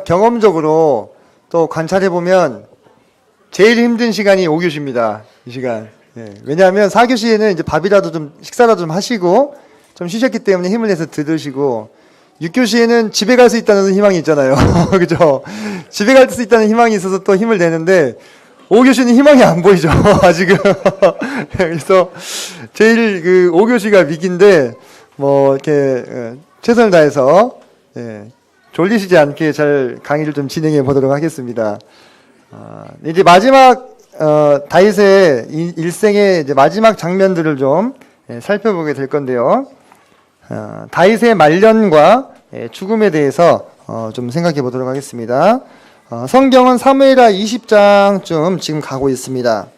경험적으로 또 관찰해보면 제일 힘든 시간이 5교시입니다. 이 시간. 예, 왜냐하면 4교시에는 이제 밥이라도 좀, 식사라도 좀 하시고, 좀 쉬셨기 때문에 힘을 내서 들으시고, 6교시에는 집에 갈 수 있다는 희망이 있잖아요. 그죠? 집에 갈 수 있다는 희망이 있어서 또 힘을 내는데, 5교시는 희망이 안 보이죠. 아직은. 그래서 제일 5교시가 위기인데, 이렇게, 최선을 다해서, 졸리시지 않게 잘 강의를 좀 진행해 보도록 하겠습니다. 이제 마지막 다윗의 일생의 이제 마지막 장면들을 좀 살펴보게 될 건데요. 다윗의 말년과 죽음에 대해서 좀 생각해 보도록 하겠습니다. 성경은 사무엘하 20장쯤 지금 가고 있습니다.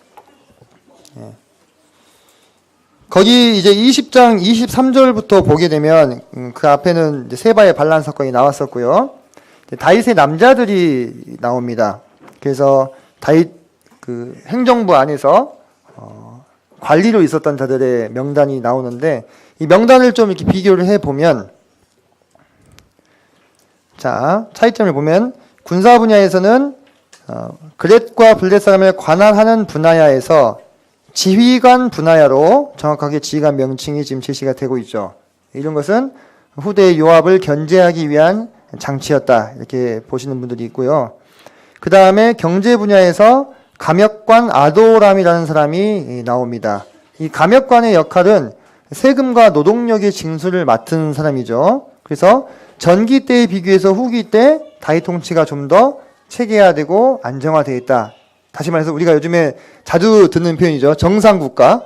거기 이제 20장 23절부터 보게 되면 그 앞에는 이제 세바의 반란 사건이 나왔었고요. 다윗의 남자들이 나옵니다. 그래서 다윗 그 행정부 안에서 관리로 있었던 자들의 명단이 나오는데 이 명단을 좀 이렇게 비교를 해 보면 자, 차이점을 보면 군사 분야에서는 그렛과 블렛 사람을 관할하는 분야에서 지휘관 분야로 정확하게 지휘관 명칭이 지금 제시가 되고 있죠. 이런 것은 후대 요압을 견제하기 위한 장치였다. 이렇게 보시는 분들이 있고요. 그 다음에 경제 분야에서 감역관 아도람이라는 사람이 나옵니다. 이 감역관의 역할은 세금과 노동력의 징수를 맡은 사람이죠. 그래서 전기 때에 비교해서 후기 때 다윗 통치가 좀 더 체계화되고 안정화되어 있다. 다시 말해서 우리가 요즘에 자주 듣는 표현이죠. 정상국가.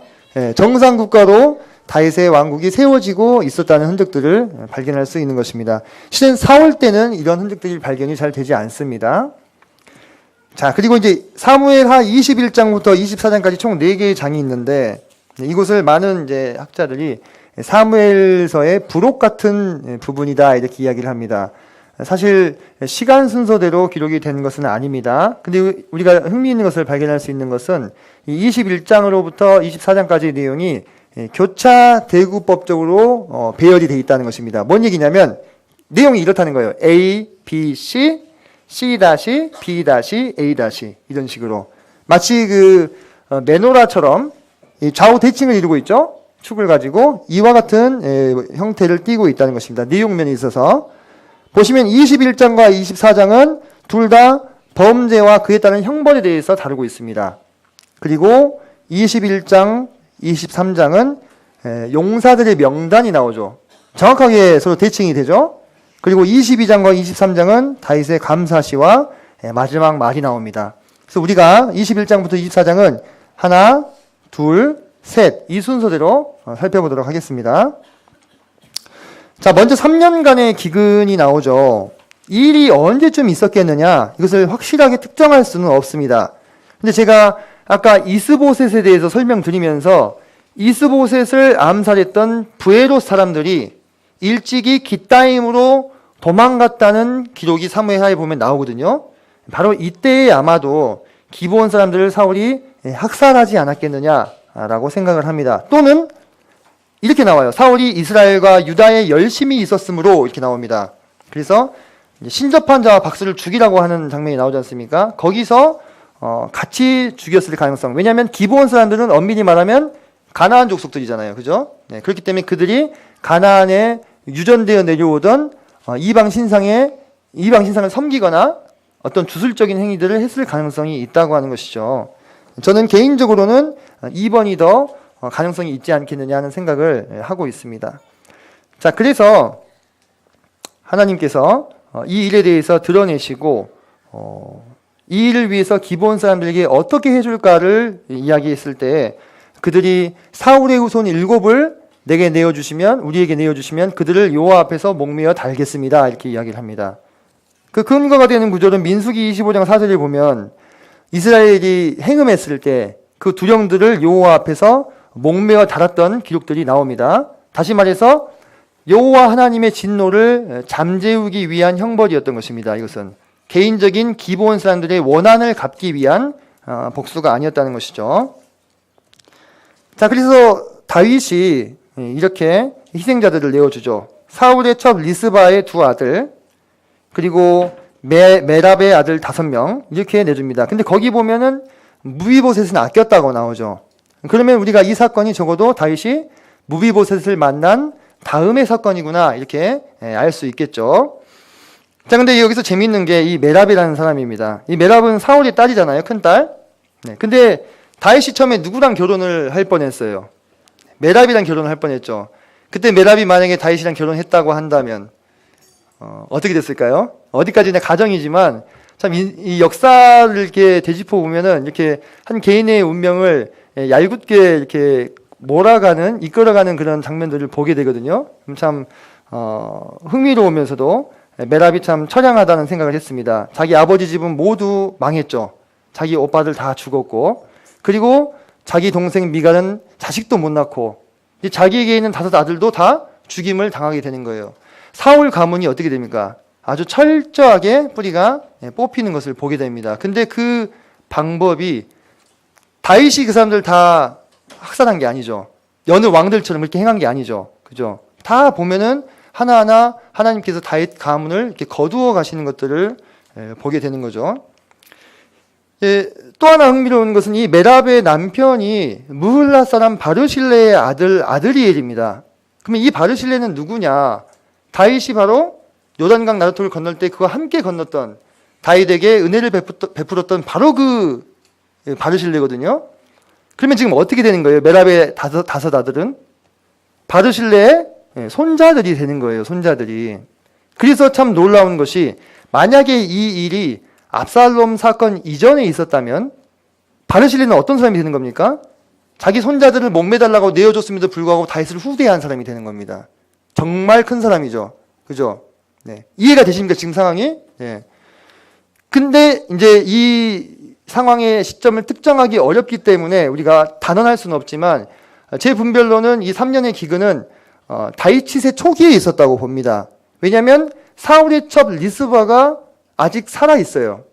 정상국가로 다윗의 왕국이 세워지고 있었다는 흔적들을 발견할 수 있는 것입니다. 실은 사울 때는 이런 흔적들이 발견이 잘 되지 않습니다. 자, 그리고 이제 사무엘하 21장부터 24장까지 총 4개의 장이 있는데 이곳을 많은 이제 학자들이 사무엘서의 부록 같은 부분이다 이렇게 이야기를 합니다. 사실 시간 순서대로 기록이 된 것은 아닙니다. 근데 우리가 흥미있는 것을 발견할 수 있는 것은 이 21장으로부터 24장까지의 내용이 교차 대구법적으로 배열이 되어 있다는 것입니다. 뭔 얘기냐면 내용이 이렇다는 거예요. A, B, C, C-, B-, A- 이런 식으로 마치 메노라처럼 좌우 대칭을 이루고 있죠. 축을 가지고 이와 같은 형태를 띠고 있다는 것입니다. 내용면에 있어서 보시면 21장과 24장은 둘 다 범죄와 그에 따른 형벌에 대해서 다루고 있습니다. 그리고 21장, 23장은 용사들의 명단이 나오죠. 정확하게 서로 대칭이 되죠. 그리고 22장과 23장은 다윗의 감사시와 마지막 말이 나옵니다. 그래서 우리가 21장부터 24장은 하나, 둘, 셋, 이 순서대로 살펴보도록 하겠습니다. 자, 먼저 3년간의 기근이 나오죠. 이 일이 언제쯤 있었겠느냐? 이것을 확실하게 특정할 수는 없습니다. 근데 제가 아까 이스보셋에 대해서 설명드리면서 이스보셋을 암살했던 부에롯 사람들이 일찍이 깃다임으로 도망갔다는 기록이 사무엘하에 보면 나오거든요. 바로 이때에 아마도 기브온 사람들을 사울이 학살하지 않았겠느냐라고 생각을 합니다. 또는 이렇게 나와요. 사울이 이스라엘과 유다에 열심히 있었으므로 이렇게 나옵니다. 그래서 신접한 자와 박스를 죽이라고 하는 장면이 나오지 않습니까? 거기서 같이 죽였을 가능성. 왜냐하면 기브온 사람들은 엄밀히 말하면 가나안 족속들이잖아요. 그죠? 네, 그렇기 때문에 그들이 가나안에 유전되어 내려오던 이방 신상을 섬기거나 어떤 주술적인 행위들을 했을 가능성이 있다고 하는 것이죠. 저는 개인적으로는 2번이 더 가능성이 있지 않겠느냐 하는 생각을 하고 있습니다. 자, 그래서 하나님께서 이 일에 대해서 드러내시고 이 일을 위해서 기브온 사람들에게 어떻게 해줄까를 이야기했을 때 그들이 사울의 후손 7을 내게 내어주시면 우리에게 내어주시면 그들을 여호와 앞에서 목매어 달겠습니다. 이렇게 이야기를 합니다. 그 근거가 되는 구절은 민수기 25장 4절에 보면 이스라엘이 행음했을 때 그 두령들을 여호와 앞에서 목매어 달았던 기록들이 나옵니다. 다시 말해서 여호와 하나님의 진노를 잠재우기 위한 형벌이었던 것입니다. 이것은 개인적인 기브온 사람들의 원한을 갚기 위한 복수가 아니었다는 것이죠. 자, 그래서 다윗이 이렇게 희생자들을 내어주죠. 사울의 첩 리스바의 2 아들, 그리고 메랍의 아들 5명 이렇게 내줍니다. 근데 거기 보면은 무비보셋은 아꼈다고 나오죠. 그러면 우리가 이 사건이 적어도 다윗이 무비보셋을 만난 다음의 사건이구나 이렇게 알 수 있겠죠. 자, 근데 여기서 재미있는 게 이 메랍이라는 사람입니다. 이 메랍은 사울의 딸이잖아요, 큰 딸. 네, 근데 다윗이 처음에 누구랑 결혼을 할 뻔했어요? 메랍이랑 결혼을 할 뻔했죠. 그때 메랍이 만약에 다윗이랑 결혼했다고 한다면 어떻게 됐을까요? 어디까지나 가정이지만 참 이 역사를 이렇게 되짚어 보면은 이렇게 한 개인의 운명을 얄궂게 이렇게 몰아가는, 이끌어가는 그런 장면들을 보게 되거든요. 참 흥미로우면서도 메랍이 참 처량하다는 생각을 했습니다. 자기 아버지 집은 모두 망했죠. 자기 오빠들 다 죽었고, 그리고 자기 동생 미갈은 자식도 못 낳고, 자기에게 있는 5 아들도 다 죽임을 당하게 되는 거예요. 사울 가문이 어떻게 됩니까? 아주 철저하게 뿌리가 뽑히는 것을 보게 됩니다. 근데 그 방법이 다윗이 그 사람들 다 학살한 게 아니죠. 여느 왕들처럼 이렇게 행한 게 아니죠. 그죠? 다 보면은 하나하나 하나님께서 다윗 가문을 이렇게 거두어 가시는 것들을 보게 되는 거죠. 또 하나 흥미로운 것은 이 메랍의 남편이 무흘라 사람 바르실레의 아들 아드리엘입니다. 그러면 이 바르실레는 누구냐? 다윗이 바로 요단강 나루토를 건널 때 그와 함께 건넜던, 다윗에게 은혜를 베풀었던 바로 그 바르실레거든요. 그러면 지금 어떻게 되는 거예요? 메랍의 5 아들은 바르실레의 손자들이 되는 거예요. 손자들이. 그래서 참 놀라운 것이, 만약에 이 일이 압살롬 사건 이전에 있었다면 바르실레는 어떤 사람이 되는 겁니까? 자기 손자들을 목매달라고 내어줬음에도 불구하고 다윗을 후대한 사람이 되는 겁니다. 정말 큰 사람이죠. 그죠? 네. 이해가 되십니까? 지금 상황이? 네. 근데 이제 이 상황의 시점을 특정하기 어렵기 때문에 우리가 단언할 수는 없지만, 제 분별로는 이 3년의 기근은 다윗 치세 초기에 있었다고 봅니다. 왜냐하면 사울의 첩 리스바가 아직 살아 있어요.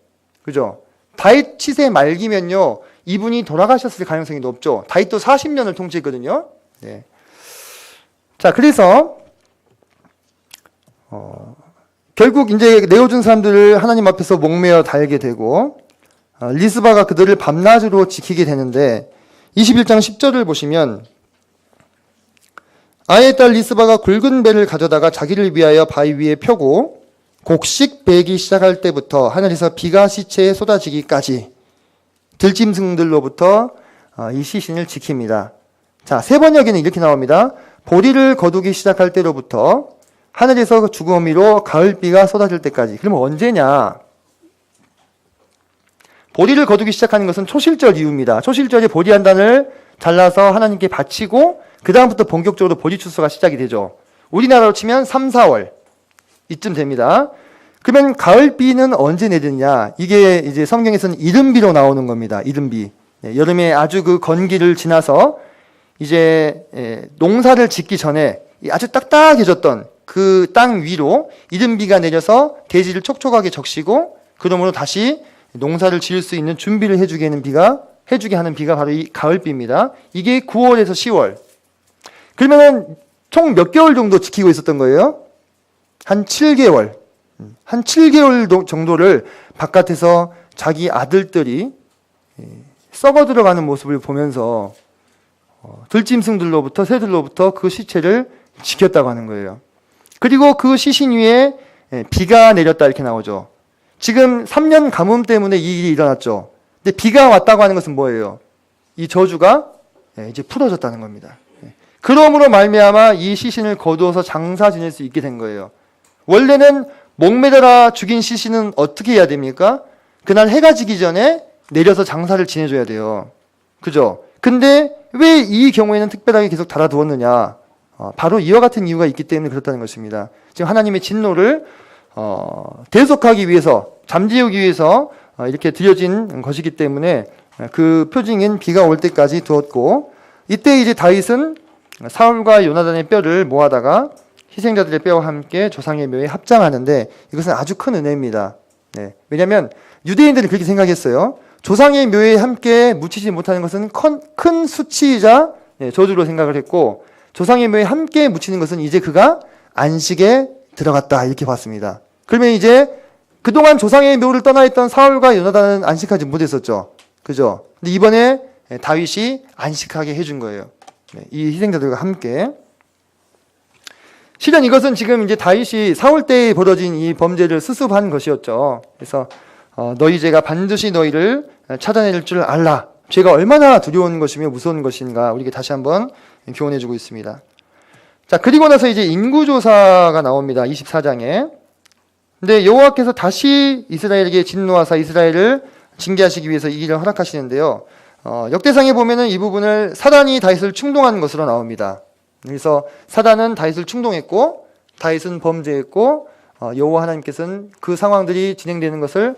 그죠? 다윗 치세 말기면요, 이분이 돌아가셨을 가능성이 높죠. 다윗도 40년을 통치했거든요. 네. 자, 그래서 결국 이제 내어준 사람들을 하나님 앞에서 목매어 달게 되고, 리스바가 그들을 밤낮으로 지키게 되는데, 21장 10절을 보시면, 아의 딸 리스바가 굵은 배를 가져다가 자기를 위하여 바위 위에 펴고 곡식 베기 시작할 때부터 하늘에서 비가 시체에 쏟아지기까지 들짐승들로부터 이 시신을 지킵니다. 자, 세 번역에는 이렇게 나옵니다. 보리를 거두기 시작할 때로부터 하늘에서 주거미로 가을비가 쏟아질 때까지. 그러면 언제냐? 보리를 거두기 시작하는 것은 초실절 이후입니다. 초실절에 보리 한 단을 잘라서 하나님께 바치고 그 다음부터 본격적으로 보리 추수가 시작이 되죠. 우리나라로 치면 3, 4월 이쯤 됩니다. 그러면 가을비는 언제 내리느냐? 이게 이제 성경에서는 이른비로 나오는 겁니다. 이른비. 여름에 아주 그 건기를 지나서 이제 농사를 짓기 전에 아주 딱딱해졌던 그 땅 위로 이른비가 내려서 대지를 촉촉하게 적시고, 그러므로 다시 농사를 지을 수 있는 준비를 해주게 하는 비가 바로 이 가을비입니다. 이게 9월에서 10월. 그러면은 총 몇 개월 정도 지키고 있었던 거예요? 한 7개월. 한 7개월 정도를 바깥에서 자기 아들들이 썩어 들어가는 모습을 보면서 들짐승들로부터 새들로부터 그 시체를 지켰다고 하는 거예요. 그리고 그 시신 위에 비가 내렸다 이렇게 나오죠. 지금 3년 가뭄 때문에 이 일이 일어났죠. 근데 비가 왔다고 하는 것은 뭐예요? 이 저주가 이제 풀어졌다는 겁니다. 그러므로 말미암아 이 시신을 거두어서 장사 지낼 수 있게 된 거예요. 원래는 목매달아 죽인 시신은 어떻게 해야 됩니까? 그날 해가 지기 전에 내려서 장사를 지내줘야 돼요. 그죠? 근데 왜 이 경우에는 특별하게 계속 달아두었느냐? 바로 이와 같은 이유가 있기 때문에 그렇다는 것입니다. 지금 하나님의 진노를 대속하기 위해서, 잠재우기 위해서 이렇게 드려진 것이기 때문에 그 표징인 비가 올 때까지 두었고, 이때 이제 다윗은 사울과 요나단의 뼈를 모아다가 희생자들의 뼈와 함께 조상의 묘에 합장하는데, 이것은 아주 큰 은혜입니다. 네. 왜냐하면 유대인들이 그렇게 생각했어요. 조상의 묘에 함께 묻히지 못하는 것은 큰 수치이자 저주로 생각을 했고, 조상의 묘에 함께 묻히는 것은 이제 그가 안식에 들어갔다 이렇게 봤습니다. 그러면 이제 그동안 조상의 묘를 떠나 있던 사울과 요나단은 안식하지 못했었죠. 그죠? 근데 이번에 다윗이 안식하게 해준 거예요. 이 희생자들과 함께. 실은 이것은 지금 이제 다윗이 사울 때에 벌어진 이 범죄를 수습한 것이었죠. 그래서 너희 죄가 반드시 너희를 찾아낼 줄 알라. 죄가 얼마나 두려운 것이며 무서운 것인가 우리에게 다시 한번 교훈해주고 있습니다. 자, 그리고 나서 이제 인구조사가 나옵니다. 24장에. 근데 여호와께서 다시 이스라엘에게 진노하사 이스라엘을 징계하시기 위해서 이 일을 허락하시는데요. 역대상에 보면은 이 부분을 사단이 다윗을 충동한 것으로 나옵니다. 그래서 사단은 다윗을 충동했고 다윗은 범죄했고 여호와 하나님께서는 그 상황들이 진행되는 것을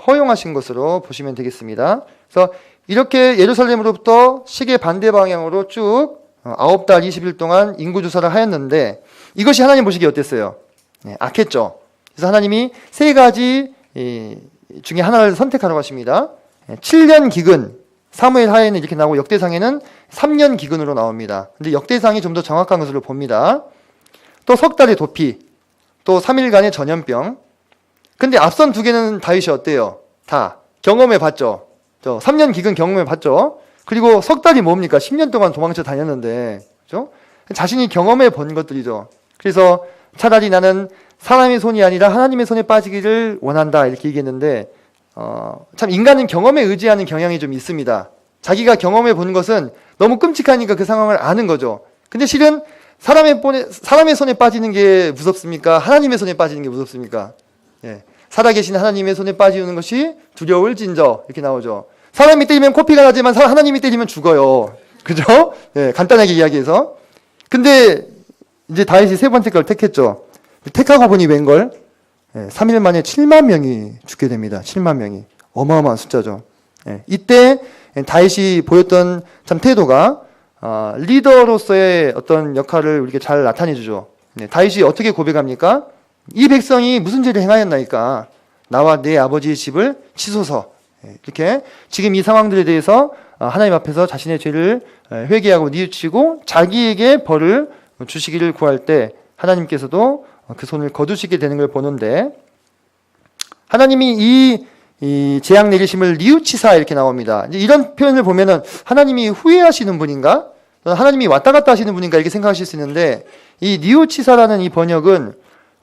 허용하신 것으로 보시면 되겠습니다. 그래서 이렇게 예루살렘으로부터 시계 반대 방향으로 쭉 9달 20일 동안 인구조사를 하였는데 이것이 하나님 보시기에 어땠어요? 악했죠. 그래서 하나님이 세 가지 중에 하나를 선택하라고 하십니다. 7년 기근, 사무엘 하에는 이렇게 나오고 역대상에는 3년 기근으로 나옵니다. 근데 역대상이 좀 더 정확한 것으로 봅니다. 또 석 달의 도피, 또 3일간의 전염병. 근데 앞선 두 개는 다윗이 어때요? 다 경험해 봤죠. 3년 기근 경험해 봤죠. 그리고 석 달이 뭡니까? 10년 동안 도망쳐 다녔는데, 그죠? 자신이 경험해 본 것들이죠. 그래서 차라리 나는 사람의 손이 아니라 하나님의 손에 빠지기를 원한다 이렇게 얘기했는데 참 인간은 경험에 의지하는 경향이 좀 있습니다. 자기가 경험해 본 것은 너무 끔찍하니까 그 상황을 아는 거죠. 근데 실은 사람의 손에 빠지는 게 무섭습니까? 하나님의 손에 빠지는 게 무섭습니까? 예. 살아계신 하나님의 손에 빠지는 것이 두려울진저 이렇게 나오죠. 사람이 때리면 코피가 나지만 하나님이 때리면 죽어요. 그죠? 예, 간단하게 이야기해서. 근데 이제 다윗이 세 번째 걸 택했죠. 택하고 보니 웬걸? 3일 만에 7만 명이 죽게 됩니다. 7만 명이. 어마어마한 숫자죠. 이때 다윗이 보였던 참 태도가 리더로서의 어떤 역할을 우리에게 잘 나타내주죠. 다윗이 어떻게 고백합니까? 이 백성이 무슨 죄를 행하였나이까? 나와 내 아버지의 집을 치소서. 이렇게 지금 이 상황들에 대해서 하나님 앞에서 자신의 죄를 회개하고 뉘우치고 자기에게 벌을 주시기를 구할 때 하나님께서도 그 손을 거두시게 되는 걸 보는데 하나님이 이 재앙 내리심을 뉘우치사 이렇게 나옵니다. 이제 이런 표현을 보면은 하나님이 후회하시는 분인가? 하나님이 왔다 갔다 하시는 분인가 이렇게 생각하실 수 있는데 이 뉘우치사라는 이 번역은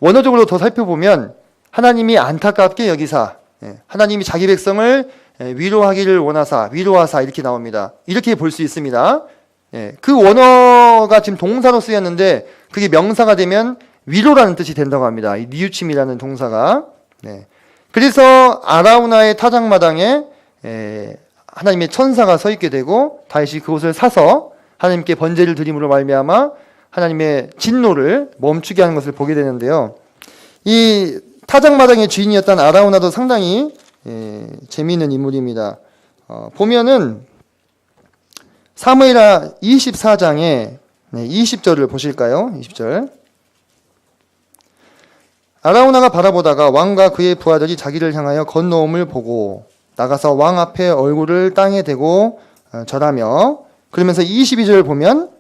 원어적으로 더 살펴보면 하나님이 안타깝게 여기사 하나님이 자기 백성을 위로하기를 원하사 위로하사 이렇게 나옵니다. 이렇게 볼 수 있습니다. 그 원어가 지금 동사로 쓰였는데 그게 명사가 되면 위로라는 뜻이 된다고 합니다. 이 뉘우침이라는 동사가. 그래서 아라우나의 타작마당에 하나님의 천사가 서 있게 되고 다윗이 그곳을 사서 하나님께 번제를 드림으로 말미암아 하나님의 진노를 멈추게 하는 것을 보게 되는데요. 이 타작마당의 주인이었던 아라우나도 상당히 재미있는 인물입니다. 보면은 사무엘하 24장에 20절을 보실까요? 20절. 아라우나가 바라보다가 왕과 그의 부하들이 자기를 향하여 건너옴을 보고 나가서 왕 앞에 얼굴을 땅에 대고 절하며 그러면서 22절을 보면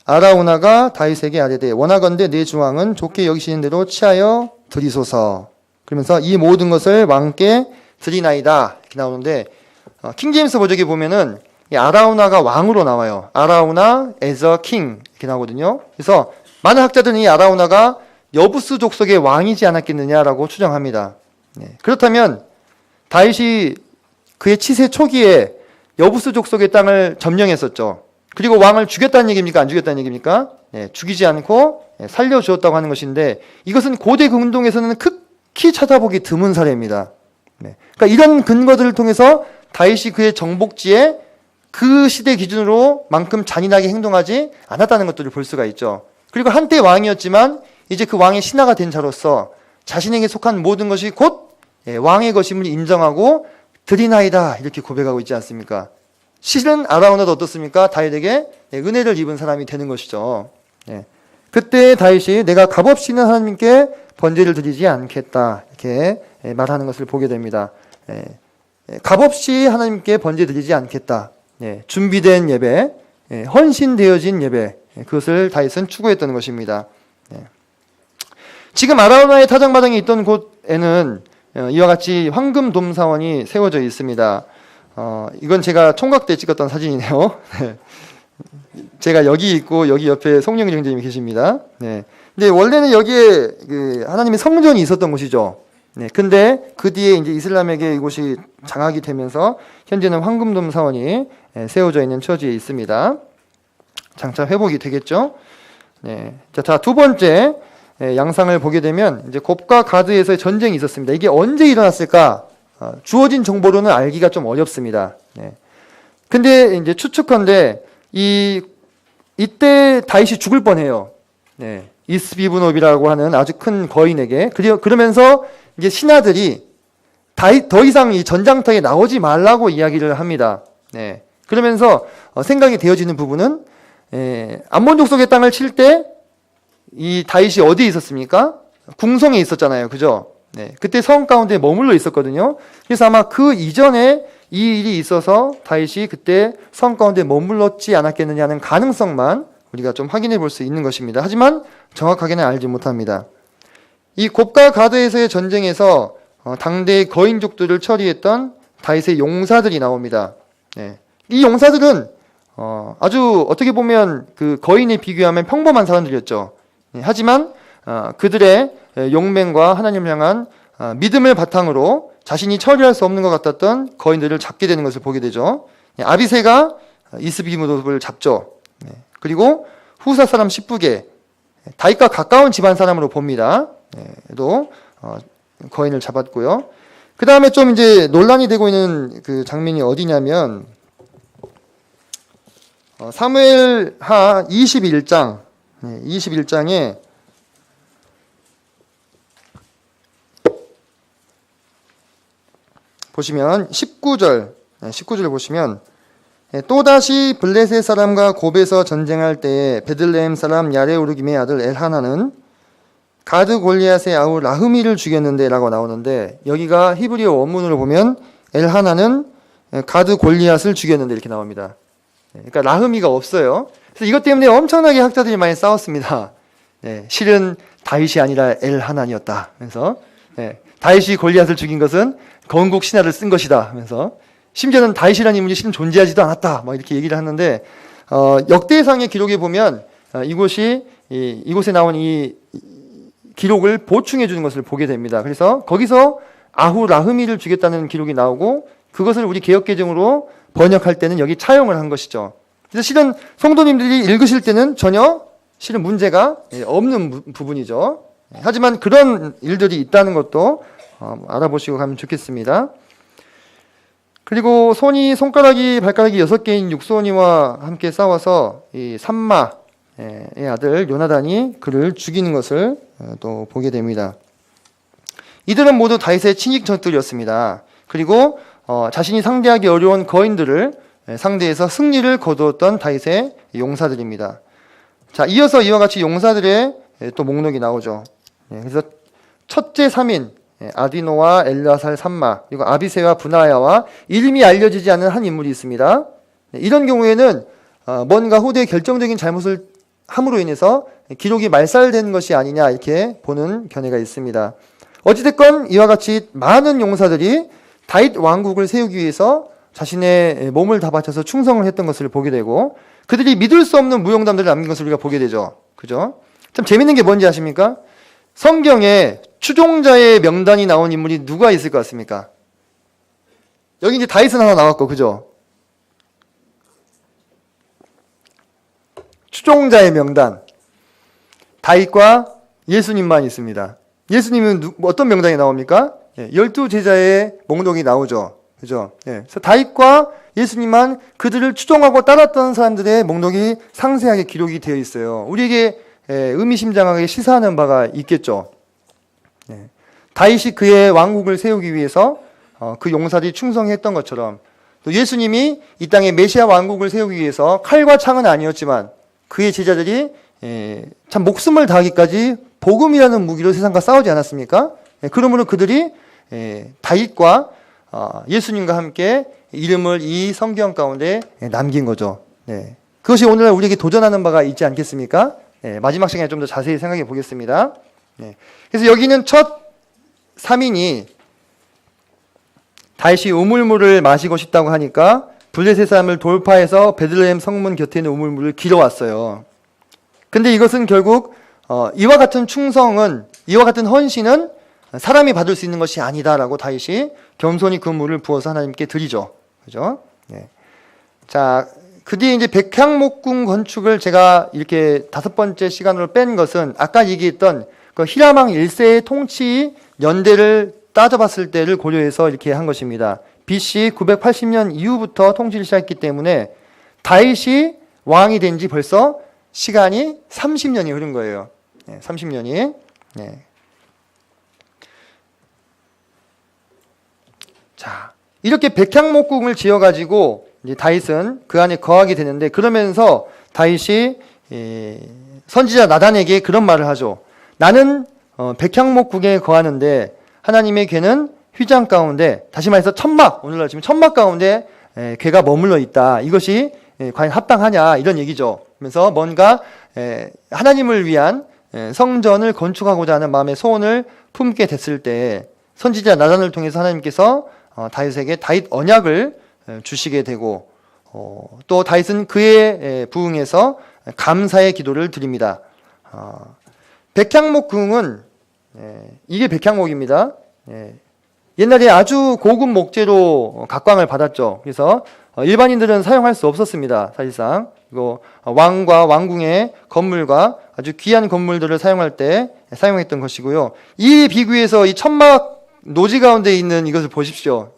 아라우나가 다윗에게 아뢰되 원하건대 내 주왕은 좋게 여기시는 대로 취하여 드리소서. 그러면서 이 모든 것을 왕께 드리나이다 이렇게 나오는데 킹제임스 번역에 보면은 이 아라우나가 왕으로 나와요. 아라우나 as a king 이렇게 나오거든요. 그래서 많은 학자들은 이 아라우나가 여부스 족속의 왕이지 않았겠느냐라고 추정합니다. 그렇다면 다윗이 그의 치세 초기에 여부스 족속의 땅을 점령했었죠. 그리고 왕을 죽였다는 얘기입니까? 안 죽였다는 얘기입니까? 죽이지 않고 살려주었다고 하는 것인데 이것은 고대 근동에서는 극히 찾아보기 드문 사례입니다. 그러니까 이런 근거들을 통해서 다윗이 그의 정복지에 그 시대 기준으로 만큼 잔인하게 행동하지 않았다는 것들을 볼 수가 있죠. 그리고 한때 왕이었지만 이제 그 왕의 신하가 된 자로서 자신에게 속한 모든 것이 곧 왕의 것임을 인정하고 드리나이다 이렇게 고백하고 있지 않습니까? 실은 아라우나도 어떻습니까? 다윗에게 은혜를 입은 사람이 되는 것이죠. 그때 다윗이 내가 값없이는 하나님께 번제를 드리지 않겠다 이렇게 말하는 것을 보게 됩니다. 값없이 하나님께 번제 드리지 않겠다. 준비된 예배, 헌신되어진 예배, 그것을 다윗은 추구했던 것입니다. 지금 아라우나의 타작마당에 있던 곳에는 이와 같이 황금돔 사원이 세워져 있습니다. 이건 제가 총각 때 찍었던 사진이네요. 제가 여기 있고 여기 옆에 송영길 형제님이 계십니다. 네. 근데 원래는 여기에 그 하나님의 성전이 있었던 곳이죠. 네. 근데 그 뒤에 이제 이슬람에게 이곳이 장악이 되면서 현재는 황금돔 사원이 세워져 있는 처지에 있습니다. 장차 회복이 되겠죠. 네. 자, 두 번째 양상을 보게 되면 이제 곱과 가드에서의 전쟁이 있었습니다. 이게 언제 일어났을까? 주어진 정보로는 알기가 좀 어렵습니다. 네. 근데 이제 추측컨대 이때 다윗이 죽을 뻔해요. 네. 이스비브노비라고 하는 아주 큰 거인에게. 그러면서 이제 신하들이 더 이상 이 전장터에 나오지 말라고 이야기를 합니다. 네. 그러면서 생각이 되어지는 부분은 암몬 족속의 땅을 칠 때 이 다윗이 어디에 있었습니까? 궁성에 있었잖아요. 그죠? 네. 그때 성 가운데 머물러 있었거든요. 그래서 아마 그 이전에 이 일이 있어서 다윗이 그때 성 가운데 머물렀지 않았겠느냐는 가능성만 우리가 좀 확인해 볼 수 있는 것입니다. 하지만 정확하게는 알지 못합니다. 이 곱과 가드에서의 전쟁에서 당대의 거인족들을 처리했던 다윗의 용사들이 나옵니다. 네. 이 용사들은 아주 어떻게 보면 그 거인에 비교하면 평범한 사람들이었죠. 네. 하지만 그들의 용맹과 하나님을 향한 믿음을 바탕으로 자신이 처리할 수 없는 것 같았던 거인들을 잡게 되는 것을 보게 되죠. 네. 아비새가 이스비므노브를 잡죠. 네. 그리고 후사 사람 10부계 다윗과 가까운 집안 사람으로 봅니다. 또 거인을 잡았고요. 그 다음에 좀 이제 논란이 되고 있는 그 장면이 어디냐면 사무엘하 21장 21장에 보시면 19절 보시면 또다시 블레셋 사람과 곱에서 전쟁할 때에 베들레헴 사람 야레오르김의 아들 엘하나는 가드 골리앗의 아우 라흐미를 죽였는데 라고 나오는데 여기가 히브리어 원문으로 보면 엘하나는 가드 골리앗을 죽였는데 이렇게 나옵니다. 그러니까 라흐미가 없어요. 그래서 이것 때문에 엄청나게 학자들이 많이 싸웠습니다. 실은 다윗이 아니라 엘하나니었다. 그래서 다윗이 골리앗을 죽인 것은 건국 신화를 쓴 것이다 하면서 심지어는 다윗이라는 인물이 실은 존재하지도 않았다. 막 이렇게 얘기를 하는데 역대상의 기록에 보면 이곳에 나온 이 기록을 보충해 주는 것을 보게 됩니다. 그래서 거기서 아후 라흐미를 죽였다는 기록이 나오고 그것을 우리 개역개정으로 번역할 때는 여기 차용을 한 것이죠. 그래서 실은 성도님들이 읽으실 때는 전혀 실은 문제가 없는 부분이죠. 하지만 그런 일들이 있다는 것도 알아보시고 가면 좋겠습니다. 그리고 손가락이 발가락이 6개인 육손이와 함께 싸워서 이 삼마의 아들 요나단이 그를 죽이는 것을 또 보게 됩니다. 이들은 모두 다윗의 친직적들이었습니다. 그리고 자신이 상대하기 어려운 거인들을 상대해서 승리를 거두었던 다윗의 용사들입니다. 자, 이어서 이와 같이 용사들의 또 목록이 나오죠. 그래서 첫째 3인 아디노와 엘라살 삼마 그리고 아비새와 분하야와 이름이 알려지지 않은 한 인물이 있습니다. 이런 경우에는 뭔가 후대에 결정적인 잘못을 함으로 인해서 기록이 말살된 것이 아니냐 이렇게 보는 견해가 있습니다. 어찌됐건 이와 같이 많은 용사들이 다윗 왕국을 세우기 위해서 자신의 몸을 다 바쳐서 충성을 했던 것을 보게 되고 그들이 믿을 수 없는 무용담들을 남긴 것을 우리가 보게 되죠. 그죠? 참 재밌는 게 뭔지 아십니까? 성경에 추종자의 명단이 나온 인물이 누가 있을 것 같습니까? 여기 이제 다윗은 하나 나왔고, 그죠? 추종자의 명단. 다윗과 예수님만 있습니다. 예수님은 어떤 명단이 나옵니까? 12제자의 목록이 나오죠. 그죠? 그래서 다윗과 예수님만 그들을 추종하고 따랐던 사람들의 목록이 상세하게 기록이 되어 있어요. 우리에게 의미심장하게 시사하는 바가 있겠죠. 다윗이 그의 왕국을 세우기 위해서 그 용사들이 충성했던 것처럼 또 예수님이 이 땅에 메시아 왕국을 세우기 위해서 칼과 창은 아니었지만 그의 제자들이 참 목숨을 다하기까지 복음이라는 무기로 세상과 싸우지 않았습니까? 그러므로 그들이 다윗과 예수님과 함께 이름을 이 성경 가운데 남긴 거죠. 그것이 오늘날 우리에게 도전하는 바가 있지 않겠습니까? 마지막 시간에 좀 더 자세히 생각해 보겠습니다. 그래서 여기는 첫 3인이 다윗이 우물물을 마시고 싶다고 하니까 블레셋 사람을 돌파해서 베들레헴 성문 곁에 있는 우물물을 길어왔어요. 근데 이것은 결국 이와 같은 충성은, 이와 같은 헌신은 사람이 받을 수 있는 것이 아니다라고 다윗이 겸손히 그 물을 부어서 하나님께 드리죠. 그죠? 네. 자, 그 뒤에 이제 백향목궁 건축을 제가 이렇게 5번째 시간으로 뺀 것은 아까 얘기했던 그 히람왕 1세의 통치 연대를 따져봤을 때를 고려해서 이렇게 한 것입니다. BC 980년 이후부터 통치를 시작했기 때문에 다윗이 왕이 된 지 벌써 시간이 30년이 흐른 거예요. 네, 30년이. 네. 자, 이렇게 백향목궁을 지어가지고 이제 다윗은 그 안에 거하게 되는데, 그러면서 다윗이 선지자 나단에게 그런 말을 하죠. 나는 백향목궁에 거하는데 하나님의 괴는 휘장 가운데, 다시 말해서 천막, 오늘날 지금 천막 가운데 괴가 머물러 있다. 이것이 과연 합당하냐, 이런 얘기죠. 그래서 뭔가 하나님을 위한 성전을 건축하고자 하는 마음의 소원을 품게 됐을 때 선지자 나단을 통해서 하나님께서 다윗에게 다윗 언약을 주시게 되고, 또 다윗은 그에 부응해서 감사의 기도를 드립니다. 백향목궁은 이게 백향목입니다. 옛날에 아주 고급 목재로 각광을 받았죠. 그래서 일반인들은 사용할 수 없었습니다. 사실상 이거 왕과 왕궁의 건물과 아주 귀한 건물들을 사용할 때 사용했던 것이고요. 이 비교해서 이 천막 노지 가운데 있는 이것을 보십시오.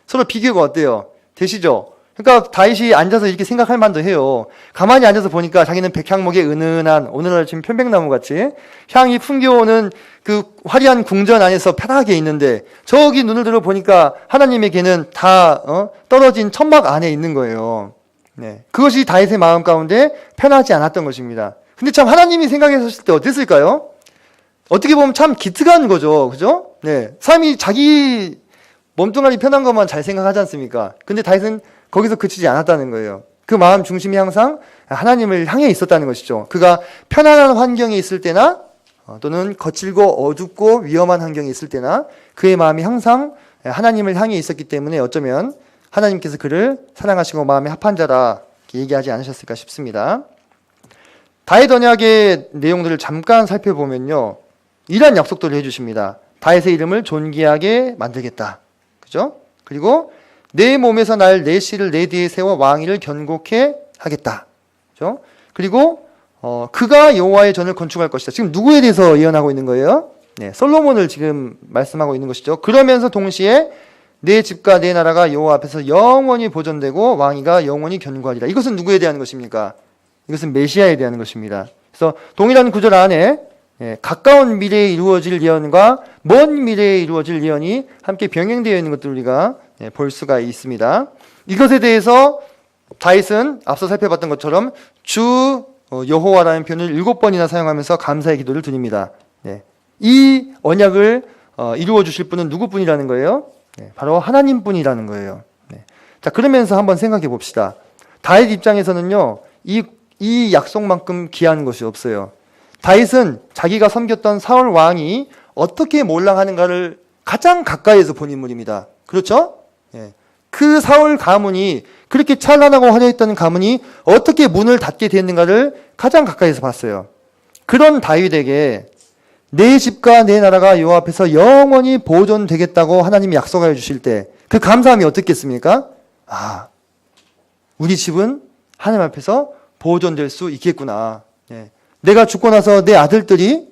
서로 비교가 어때요? 되시죠? 그러니까 다윗이 앉아서 이렇게 생각할 만도 해요. 가만히 앉아서 보니까 자기는 백향목의 은은한, 오늘날 지금 편백나무 같이 향이 풍겨오는 그 화려한 궁전 안에서 편하게 있는데, 저기 눈을 들어 보니까 하나님의 개는 다 떨어진 천막 안에 있는 거예요. 네. 그것이 다윗의 마음 가운데 편하지 않았던 것입니다. 근데 참 하나님이 생각했을 때 어땠을까요? 어떻게 보면 참 기특한 거죠. 그죠? 네. 사람이 자기 몸뚱아리 편한 것만 잘 생각하지 않습니까? 근데 다윗은 거기서 그치지 않았다는 거예요. 그 마음 중심이 항상 하나님을 향해 있었다는 것이죠. 그가 편안한 환경에 있을 때나 또는 거칠고 어둡고 위험한 환경에 있을 때나 그의 마음이 항상 하나님을 향해 있었기 때문에 어쩌면 하나님께서 그를 사랑하시고 마음에 합한 자라 얘기하지 않으셨을까 싶습니다. 다윗 언약의 내용들을 잠깐 살펴보면요, 이러한 약속들을 해주십니다. 다윗의 이름을 존귀하게 만들겠다. 그죠? 그리고 내 몸에서 날 내 씨를 내 뒤에 세워 왕위를 견고케 하겠다. 그죠? 그리고 그가 여호와의 전을 건축할 것이다. 지금 누구에 대해서 예언하고 있는 거예요? 네, 솔로몬을 지금 말씀하고 있는 것이죠. 그러면서 동시에 내 집과 내 나라가 여호와 앞에서 영원히 보존되고 왕위가 영원히 견고하리라. 이것은 누구에 대한 것입니까? 이것은 메시아에 대한 것입니다. 그래서 동일한 구절 안에 가까운 미래에 이루어질 예언과 먼 미래에 이루어질 예언이 함께 병행되어 있는 것들 우리가 볼 수가 있습니다. 이것에 대해서 다윗은 앞서 살펴봤던 것처럼 주 여호와라는 표현을 7번이나 사용하면서 감사의 기도를 드립니다. 이 언약을 이루어 주실 분은 누구뿐이라는 거예요? 바로 하나님뿐이라는 거예요. 자, 그러면서 한번 생각해 봅시다. 다윗 입장에서는요, 이 약속만큼 귀한 것이 없어요. 다윗은 자기가 섬겼던 사울 왕이 어떻게 몰락하는가를 가장 가까이에서 본 인물입니다. 그렇죠? 그 사울 가문이, 그렇게 찬란하고 화려했던 가문이 어떻게 문을 닫게 됐는가를 가장 가까이에서 봤어요. 그런 다윗에게 내 집과 내 나라가 여호와 앞에서 영원히 보존되겠다고 하나님이 약속하여 주실 때 그 감사함이 어떻겠습니까? 아, 우리 집은 하나님 앞에서 보존될 수 있겠구나. 내가 죽고 나서 내 아들들이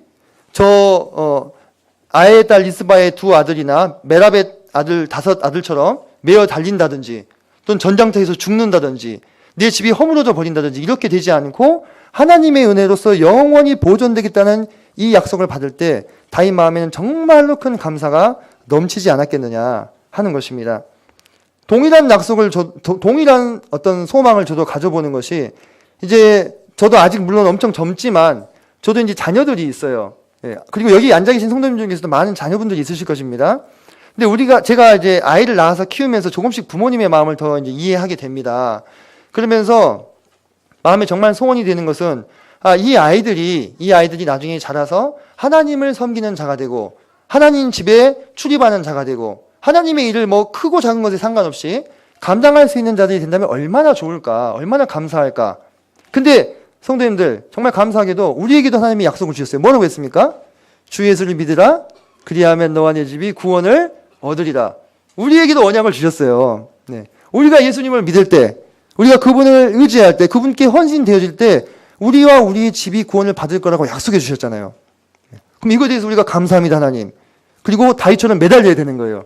아의 딸 리스바의 2 아들이나 메랍의 아들 5 아들처럼 매어 달린다든지 또는 전장터에서 죽는다든지 내 집이 허물어져 버린다든지 이렇게 되지 않고 하나님의 은혜로서 영원히 보존되겠다는 이 약속을 받을 때 다윗 마음에는 정말로 큰 감사가 넘치지 않았겠느냐 하는 것입니다. 동일한 약속을 동일한 어떤 소망을 저도 가져보는 것이, 이제 저도 아직 물론 엄청 젊지만 저도 이제 자녀들이 있어요. 그리고 여기 앉아 계신 성도님 중에서도 많은 자녀분들이 있으실 것입니다. 근데 제가 이제 아이를 낳아서 키우면서 조금씩 부모님의 마음을 더 이제 이해하게 됩니다. 그러면서 마음에 정말 소원이 되는 것은, 이 아이들이 나중에 자라서 하나님을 섬기는 자가 되고, 하나님 집에 출입하는 자가 되고, 하나님의 일을 뭐 크고 작은 것에 상관없이 감당할 수 있는 자들이 된다면 얼마나 좋을까, 얼마나 감사할까. 근데 성도님들, 정말 감사하게도 우리에게도 하나님이 약속을 주셨어요. 뭐라고 했습니까? 주 예수를 믿으라, 그리하면 너와 내 집이 구원을 얻으리라. 우리에게도 언약을 주셨어요. 네. 우리가 예수님을 믿을 때, 우리가 그분을 의지할 때, 그분께 헌신되어질 때 우리와 우리 집이 구원을 받을 거라고 약속해 주셨잖아요. 그럼 이거에 대해서 우리가 감사합니다, 하나님. 그리고 다윗처럼 매달려야 되는 거예요.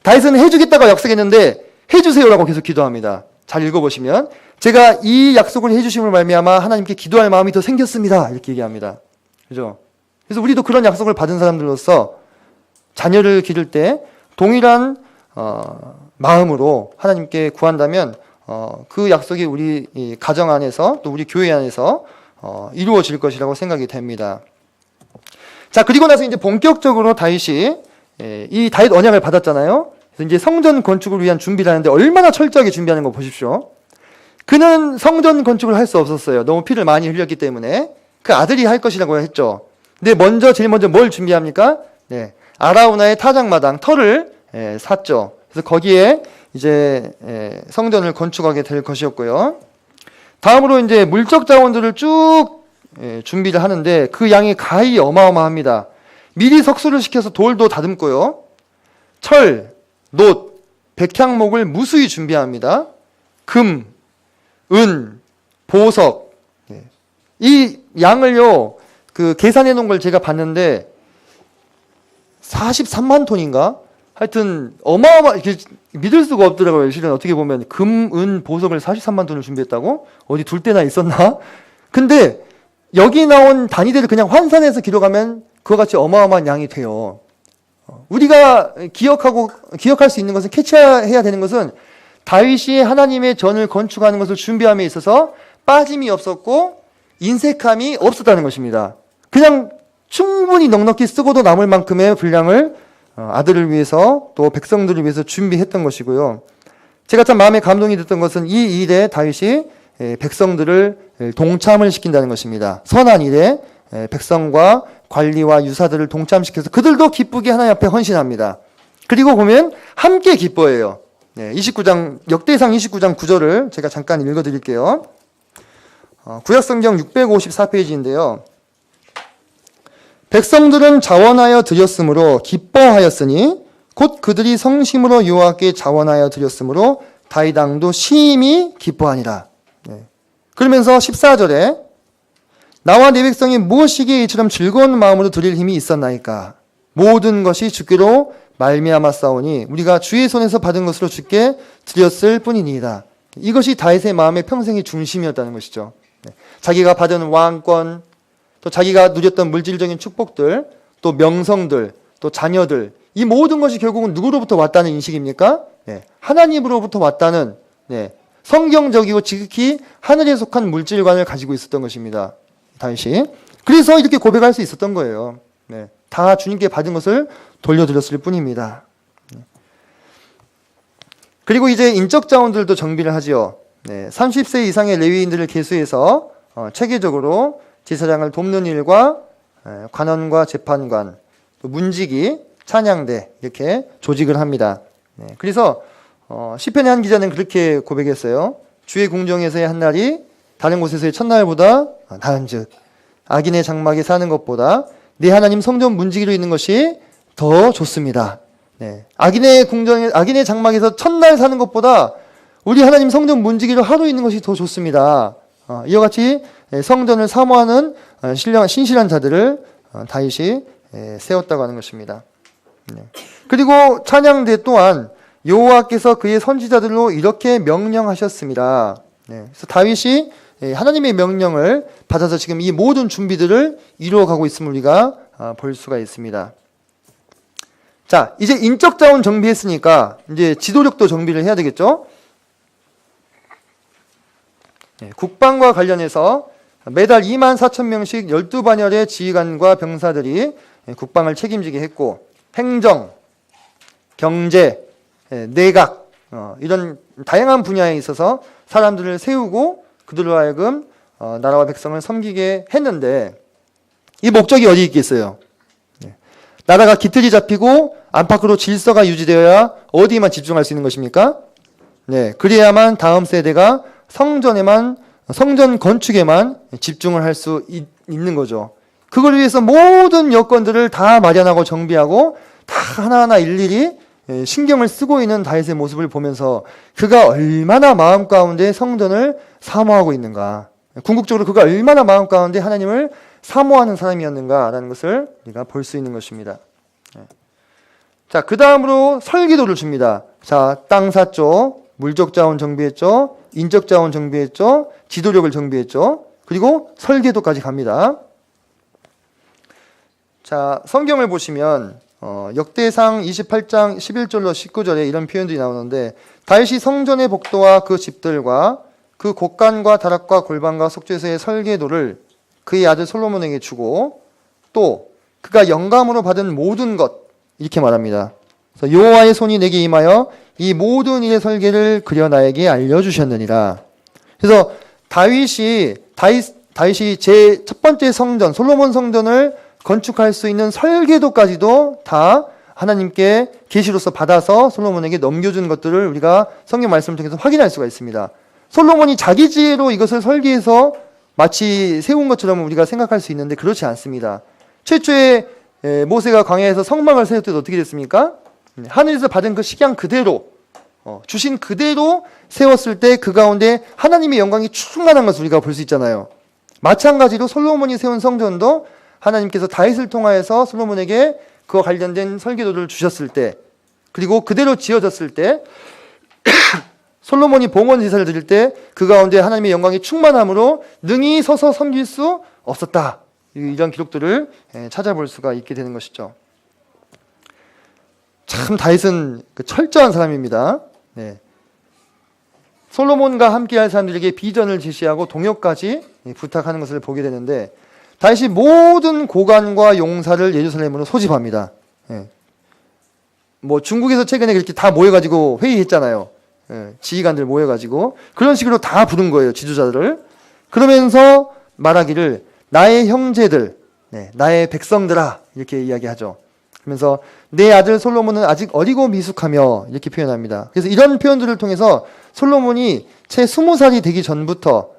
다윗은 해주겠다고 약속했는데 해주세요라고 계속 기도합니다. 잘 읽어보시면 제가 이 약속을 해주심을 말미암아 하나님께 기도할 마음이 더 생겼습니다. 이렇게 얘기합니다. 그죠? 그래서 우리도 그런 약속을 받은 사람들로서 자녀를 기를 때 동일한 마음으로 하나님께 구한다면 그 약속이 우리 이 가정 안에서 또 우리 교회 안에서 이루어질 것이라고 생각이 됩니다. 자, 그리고 나서 이제 본격적으로 다윗이 이 다윗 언약을 받았잖아요. 그래서 이제 성전 건축을 위한 준비를 하는데 얼마나 철저하게 준비하는 거 보십시오. 그는 성전 건축을 할 수 없었어요. 너무 피를 많이 흘렸기 때문에. 그 아들이 할 것이라고 했죠. 근데 제일 먼저 뭘 준비합니까? 네, 아라우나의 타작마당, 터를 샀죠. 그래서 거기에 이제 성전을 건축하게 될 것이었고요. 다음으로 이제 물적 자원들을 쭉 준비를 하는데 그 양이 가히 어마어마합니다. 미리 석수를 시켜서 돌도 다듬고요. 철, 놋, 백향목을 무수히 준비합니다. 금, 은, 보석. 이 양을요, 계산해 놓은 걸 제가 봤는데 43만 톤인가? 하여튼 믿을 수가 없더라고요. 실은 어떻게 보면 금, 은, 보석을 43만 톤을 준비했다고? 어디 둘 데나 있었나? 근데 여기 나온 단위들을 그냥 환산해서 기록하면 그와 같이 어마어마한 양이 돼요. 우리가 기억할 수 있는 것은, 캐치해야 되는 것은 다윗이 하나님의 전을 건축하는 것을 준비함에 있어서 빠짐이 없었고 인색함이 없었다는 것입니다. 그냥 충분히 넉넉히 쓰고도 남을 만큼의 분량을 아들을 위해서 또 백성들을 위해서 준비했던 것이고요. 제가 참 마음에 감동이 됐던 것은 이 일에 다윗이 백성들을 동참을 시킨다는 것입니다. 선한 일에 백성과 관리와 유사들을 동참시켜서 그들도 기쁘게 하나님 앞에 헌신합니다. 그리고 보면 함께 기뻐해요. 29장, 역대상 29장 9절을 제가 잠깐 읽어드릴게요. 구약성경 654페이지인데요. 백성들은 자원하여 드렸으므로 기뻐하였으니 곧 그들이 성심으로 여호와께 자원하여 드렸으므로 다윗 왕도 심히 기뻐하니라. 그러면서 14절에 나와 내 백성이 무엇이기에 이처럼 즐거운 마음으로 드릴 힘이 있었나이까. 모든 것이 주께로 말미암았사오니 우리가 주의 손에서 받은 것으로 주께 드렸을 뿐이니이다. 이것이 다윗의 마음의 평생의 중심이었다는 것이죠. 자기가 받은 왕권, 또 자기가 누렸던 물질적인 축복들, 또 명성들, 또 자녀들, 이 모든 것이 결국은 누구로부터 왔다는 인식입니까? 하나님으로부터 왔다는 성경적이고 지극히 하늘에 속한 물질관을 가지고 있었던 것입니다. 다윗이. 그래서 이렇게 고백할 수 있었던 거예요. 다 주님께 받은 것을 돌려드렸을 뿐입니다. 그리고 이제 인적 자원들도 정비를 하지요. 30세 이상의 레위인들을 계수해서 체계적으로 제사장을 돕는 일과 관원과 재판관, 또 문지기, 찬양대 이렇게 조직을 합니다. 그래서 시편의 한 기자는 그렇게 고백했어요. 주의 궁정에서의 한 날이 다른 곳에서의 첫날보다 나은즉 악인의 장막에 사는 것보다 내 하나님 성전 문지기로 있는 것이 더 좋습니다. 악인의 장막에서 첫날 사는 것보다 우리 하나님 성전 문지기로 하루 있는 것이 더 좋습니다. 이와 같이 성전을 사모하는 신실한 자들을 다윗이 세웠다고 하는 것입니다. 그리고 찬양대 또한 여호와께서 그의 선지자들로 이렇게 명령하셨습니다. 그래서 다윗이 하나님의 명령을 받아서 지금 이 모든 준비들을 이루어가고 있음을 우리가 볼 수가 있습니다. 자, 이제 인적 자원 정비했으니까 이제 지도력도 정비를 해야 되겠죠? 국방과 관련해서 매달 24,000명씩 12반열의 지휘관과 병사들이 국방을 책임지게 했고, 행정, 경제, 내각 이런 다양한 분야에 있어서 사람들을 세우고 그들로 하여금 나라와 백성을 섬기게 했는데 이 목적이 어디 있겠어요? 나라가 기틀이 잡히고 안팎으로 질서가 유지되어야 어디에만 집중할 수 있는 것입니까? 네, 그래야만 다음 세대가 성전 건축에만 집중을 할 수 있는 거죠. 그걸 위해서 모든 여건들을 다 마련하고 정비하고 다 하나하나 일일이 신경을 쓰고 있는 다윗의 모습을 보면서 그가 얼마나 마음 가운데 성전을 사모하고 있는가, 궁극적으로 그가 얼마나 마음 가운데 하나님을 사모하는 사람이었는가라는 것을 우리가 볼 수 있는 것입니다. 자, 그 다음으로 설계도를 줍니다. 자, 땅 샀죠, 물적 자원 정비했죠, 인적 자원 정비했죠, 지도력을 정비했죠, 그리고 설계도까지 갑니다. 자, 성경을 보시면 역대상 28장 11절로 19절에 이런 표현들이 나오는데, 다윗이 성전의 복도와 그 집들과 그 곡간과 다락과 골방과 속죄소의 설계도를 그의 아들 솔로몬에게 주고, 또 그가 영감으로 받은 모든 것, 이렇게 말합니다. 그래서 여호와의 손이 내게 임하여 이 모든 일의 설계를 그려 나에게 알려주셨느니라. 그래서 다윗이 제 첫 번째 성전, 솔로몬 성전을 건축할 수 있는 설계도까지도 다 하나님께 계시로서 받아서 솔로몬에게 넘겨준 것들을 우리가 성경 말씀을 통해서 확인할 수가 있습니다. 솔로몬이 자기 지혜로 이것을 설계해서 마치 세운 것처럼 우리가 생각할 수 있는데 그렇지 않습니다. 최초에 모세가 광야에서 성막을 세울 때도 어떻게 됐습니까? 하늘에서 받은 그 식양 그대로, 주신 그대로 세웠을 때 그 가운데 하나님의 영광이 충만한 것을 우리가 볼 수 있잖아요. 마찬가지로 솔로몬이 세운 성전도 하나님께서 다윗을 통하여서 솔로몬에게 그와 관련된 설계도를 주셨을 때, 그리고 그대로 지어졌을 때 솔로몬이 봉헌 제사를 드릴 때 그 가운데 하나님의 영광이 충만함으로 능히 서서 섬길 수 없었다. 이런 기록들을 찾아볼 수가 있게 되는 것이죠. 참 다윗은 철저한 사람입니다. 네. 솔로몬과 함께할 사람들에게 비전을 제시하고 동역까지 부탁하는 것을 보게 되는데, 다윗이 모든 고관과 용사를 예루살렘으로 소집합니다. 뭐 중국에서 최근에 그렇게 다 모여가지고 회의했잖아요. 지휘관들 모여가지고 그런 식으로 다 부른 거예요, 지도자들을. 그러면서 말하기를 나의 형제들, 나의 백성들아, 이렇게 이야기하죠. 그러면서 내 아들 솔로몬은 아직 어리고 미숙하며, 이렇게 표현합니다. 그래서 이런 표현들을 통해서 솔로몬이 채 20살이 되기 전부터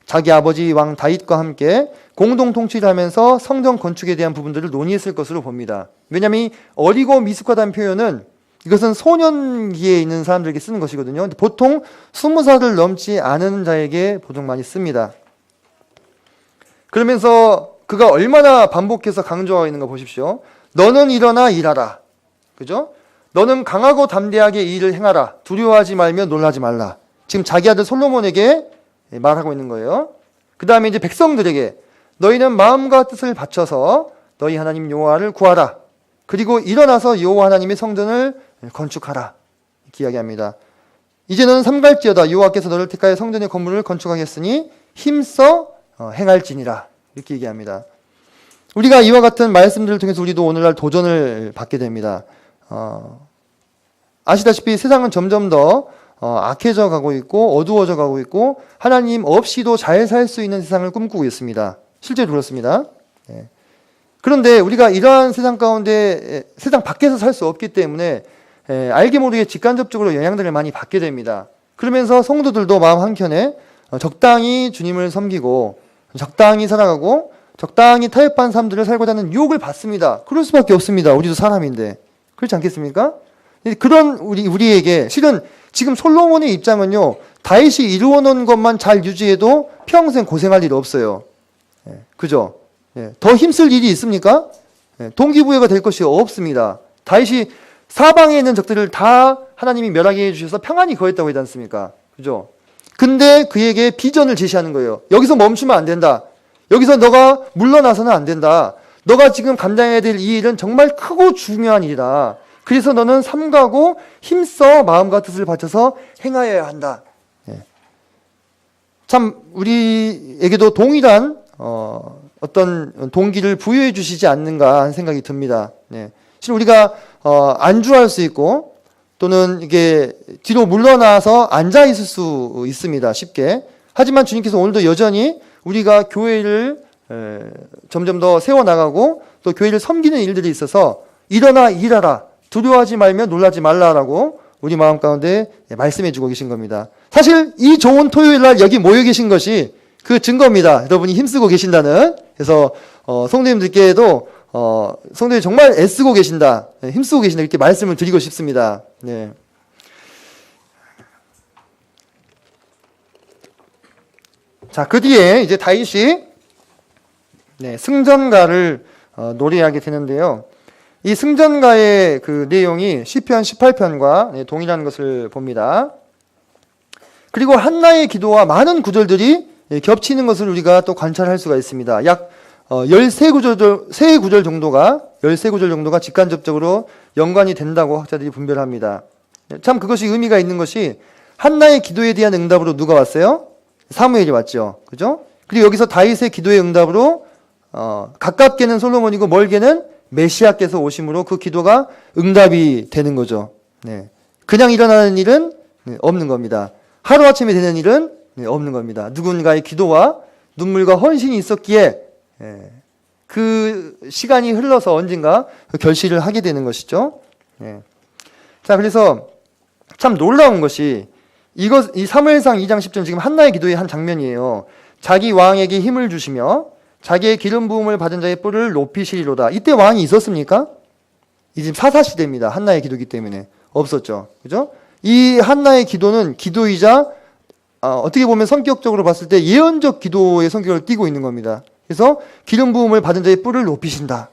자기 아버지 왕 다윗과 함께 공동 통치를 하면서 성전 건축에 대한 부분들을 논의했을 것으로 봅니다. 왜냐하면 어리고 미숙하다는 표현은 이것은 소년기에 있는 사람들에게 쓰는 것이거든요. 보통 20살을 넘지 않은 자에게 보통 많이 씁니다. 그러면서 그가 얼마나 반복해서 강조하고 있는 거 보십시오. 너는 일어나 일하라. 그죠? 너는 강하고 담대하게 이 일을 행하라. 두려워하지 말며 놀라지 말라. 지금 자기 아들 솔로몬에게 말하고 있는 거예요. 그 다음에 이제 백성들에게 너희는 마음과 뜻을 바쳐서 너희 하나님 여호와를 구하라. 그리고 일어나서 여호와 하나님의 성전을 건축하라. 이렇게 이야기합니다. 이제는 삼갈지어다. 여호와께서 너를 택하여 성전의 건물을 건축하겠으니 힘써 행할지니라. 이렇게 얘기합니다. 우리가 이와 같은 말씀들을 통해서 우리도 오늘날 도전을 받게 됩니다. 아시다시피 세상은 점점 더 악해져 가고 있고 어두워져 가고 있고 하나님 없이도 잘 살 수 있는 세상을 꿈꾸고 있습니다. 실제로 그렇습니다. 그런데 우리가 이러한 세상 가운데 세상 밖에서 살 수 없기 때문에 알게 모르게 직간접적으로 영향들을 많이 받게 됩니다. 그러면서 성도들도 마음 한켠에 적당히 주님을 섬기고 적당히 살아가고 적당히 타협한 삶들을 살고자 하는 유혹을 받습니다. 그럴 수밖에 없습니다. 우리도 사람인데. 그렇지 않겠습니까? 그런 우리에게 실은 지금 솔로몬의 입장은요, 다윗이 이루어놓은 것만 잘 유지해도 평생 고생할 일 없어요. 그죠? 더 힘쓸 일이 있습니까? 동기부여가 될 것이 없습니다. 다윗이 사방에 있는 적들을 다 하나님이 멸하게 해주셔서 평안히 거했다고 하지 않습니까? 그죠? 근데 그에게 비전을 제시하는 거예요. 여기서 멈추면 안 된다. 여기서 너가 물러나서는 안 된다. 너가 지금 감당해야 될 이 일은 정말 크고 중요한 일이다. 그래서 너는 삼가고 힘써 마음과 뜻을 바쳐서 행하여야 한다. 참 우리에게도 동일한 어떤 동기를 부여해 주시지 않는가 하는 생각이 듭니다. 사실 우리가 안주할 수 있고 또는 이게 뒤로 물러나서 앉아 있을 수 있습니다. 쉽게. 하지만 주님께서 오늘도 여전히 우리가 교회를 점점 더 세워나가고 또 교회를 섬기는 일들이 있어서 일어나 일하라. 두려워하지 말며 놀라지 말라라고 우리 마음 가운데 말씀해 주고 계신 겁니다. 사실 이 좋은 토요일 날 여기 모여 계신 것이 그 증거입니다. 여러분이 힘쓰고 계신다는. 그래서 성도님들께도 성도님 정말 애쓰고 계신다, 힘쓰고 계신다 이렇게 말씀을 드리고 싶습니다. 네. 자, 그 뒤에 이제 다윗이 승전가를 노래하게 되는데요. 이 승전가의 그 내용이 시편 18편과 동일한 것을 봅니다. 그리고 한나의 기도와 많은 구절들이 겹치는 것을 우리가 또 관찰할 수가 있습니다. 약 13구절 정도가 직간접적으로 연관이 된다고 학자들이 분별합니다. 참 그것이 의미가 있는 것이 한나의 기도에 대한 응답으로 누가 왔어요? 사무엘이 왔죠. 그죠? 그리고 여기서 다윗의 기도의 응답으로 가깝게는 솔로몬이고 멀게는 메시아께서 오심으로 그 기도가 응답이 되는 거죠. 네. 그냥 일어나는 일은 없는 겁니다. 하루아침에 되는 일은 없는 겁니다. 누군가의 기도와 눈물과 헌신이 있었기에 그 시간이 흘러서 언젠가 그 결실을 하게 되는 것이죠. 자, 그래서 참 놀라운 것이 이 사무엘상 2장 10절 지금 한나의 기도의 한 장면이에요. 자기 왕에게 힘을 주시며 자기의 기름 부음을 받은 자의 뿔을 높이시리로다. 이때 왕이 있었습니까? 이 지금 사사시대입니다. 한나의 기도기 때문에 없었죠. 그죠? 이 한나의 기도는 기도이자 어떻게 보면 성격적으로 봤을 때 예언적 기도의 성격을 띠고 있는 겁니다. 그래서 기름 부음을 받은 자의 뿔을 높이신다.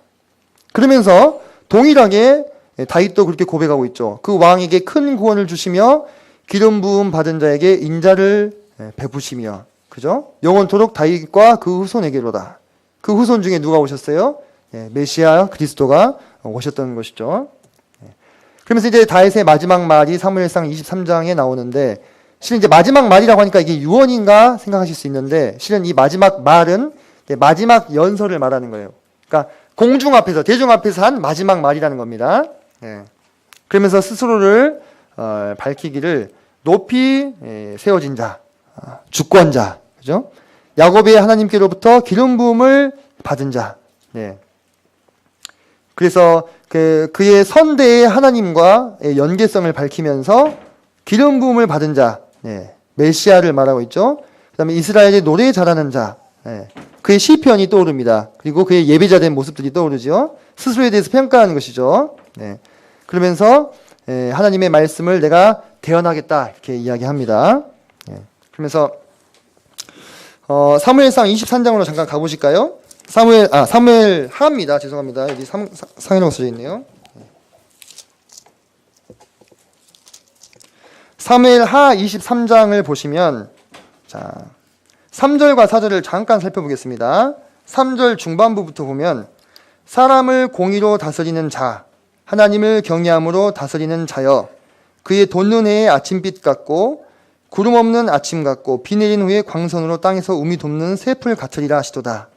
그러면서 동일하게 다윗도 그렇게 고백하고 있죠. 그 왕에게 큰 구원을 주시며 기름 부음 받은 자에게 인자를 베푸시며, 그죠? 영원토록 다윗과 그 후손에게로다. 그 후손 중에 누가 오셨어요? 메시아 그리스도가 오셨던 것이죠. 그러면서 이제 다윗의 마지막 말이 사무엘상 23장에 나오는데, 실은 이제 마지막 말이라고 하니까 이게 유언인가 생각하실 수 있는데, 실은 이 마지막 말은 마지막 연설을 말하는 거예요. 그러니까 공중 앞에서, 대중 앞에서 한 마지막 말이라는 겁니다. 그러면서 스스로를 밝히기를 높이 세워진 자, 주권자, 그죠? 야곱의 하나님께로부터 기름 부음을 받은 자. 그래서 그의 선대의 하나님과 연계성을 밝히면서 기름 부음을 받은 자, 메시아를 말하고 있죠. 그다음에 이스라엘의 노래 잘하는 자, 그의 시편이 떠오릅니다. 그리고 그의 예배자된 모습들이 떠오르죠. 스스로에 대해서 평가하는 것이죠. 그러면서 하나님의 말씀을 내가 대언하겠다 이렇게 이야기합니다. 그러면서 사무엘상 23장으로 잠깐 가보실까요? 사무엘 하입니다. 죄송합니다. 여기 상해놓고 써져 있네요. 사무엘 하 23장을 보시면, 자, 3절과 4절을 잠깐 살펴보겠습니다. 3절 중반부부터 보면, 사람을 공의로 다스리는 자, 하나님을 경외함으로 다스리는 자여, 그의 돋는 해의 아침빛 같고 구름 없는 아침 같고 비 내린 후에 광선으로 땅에서 우미 돋는 새풀 같으리라 하시도다.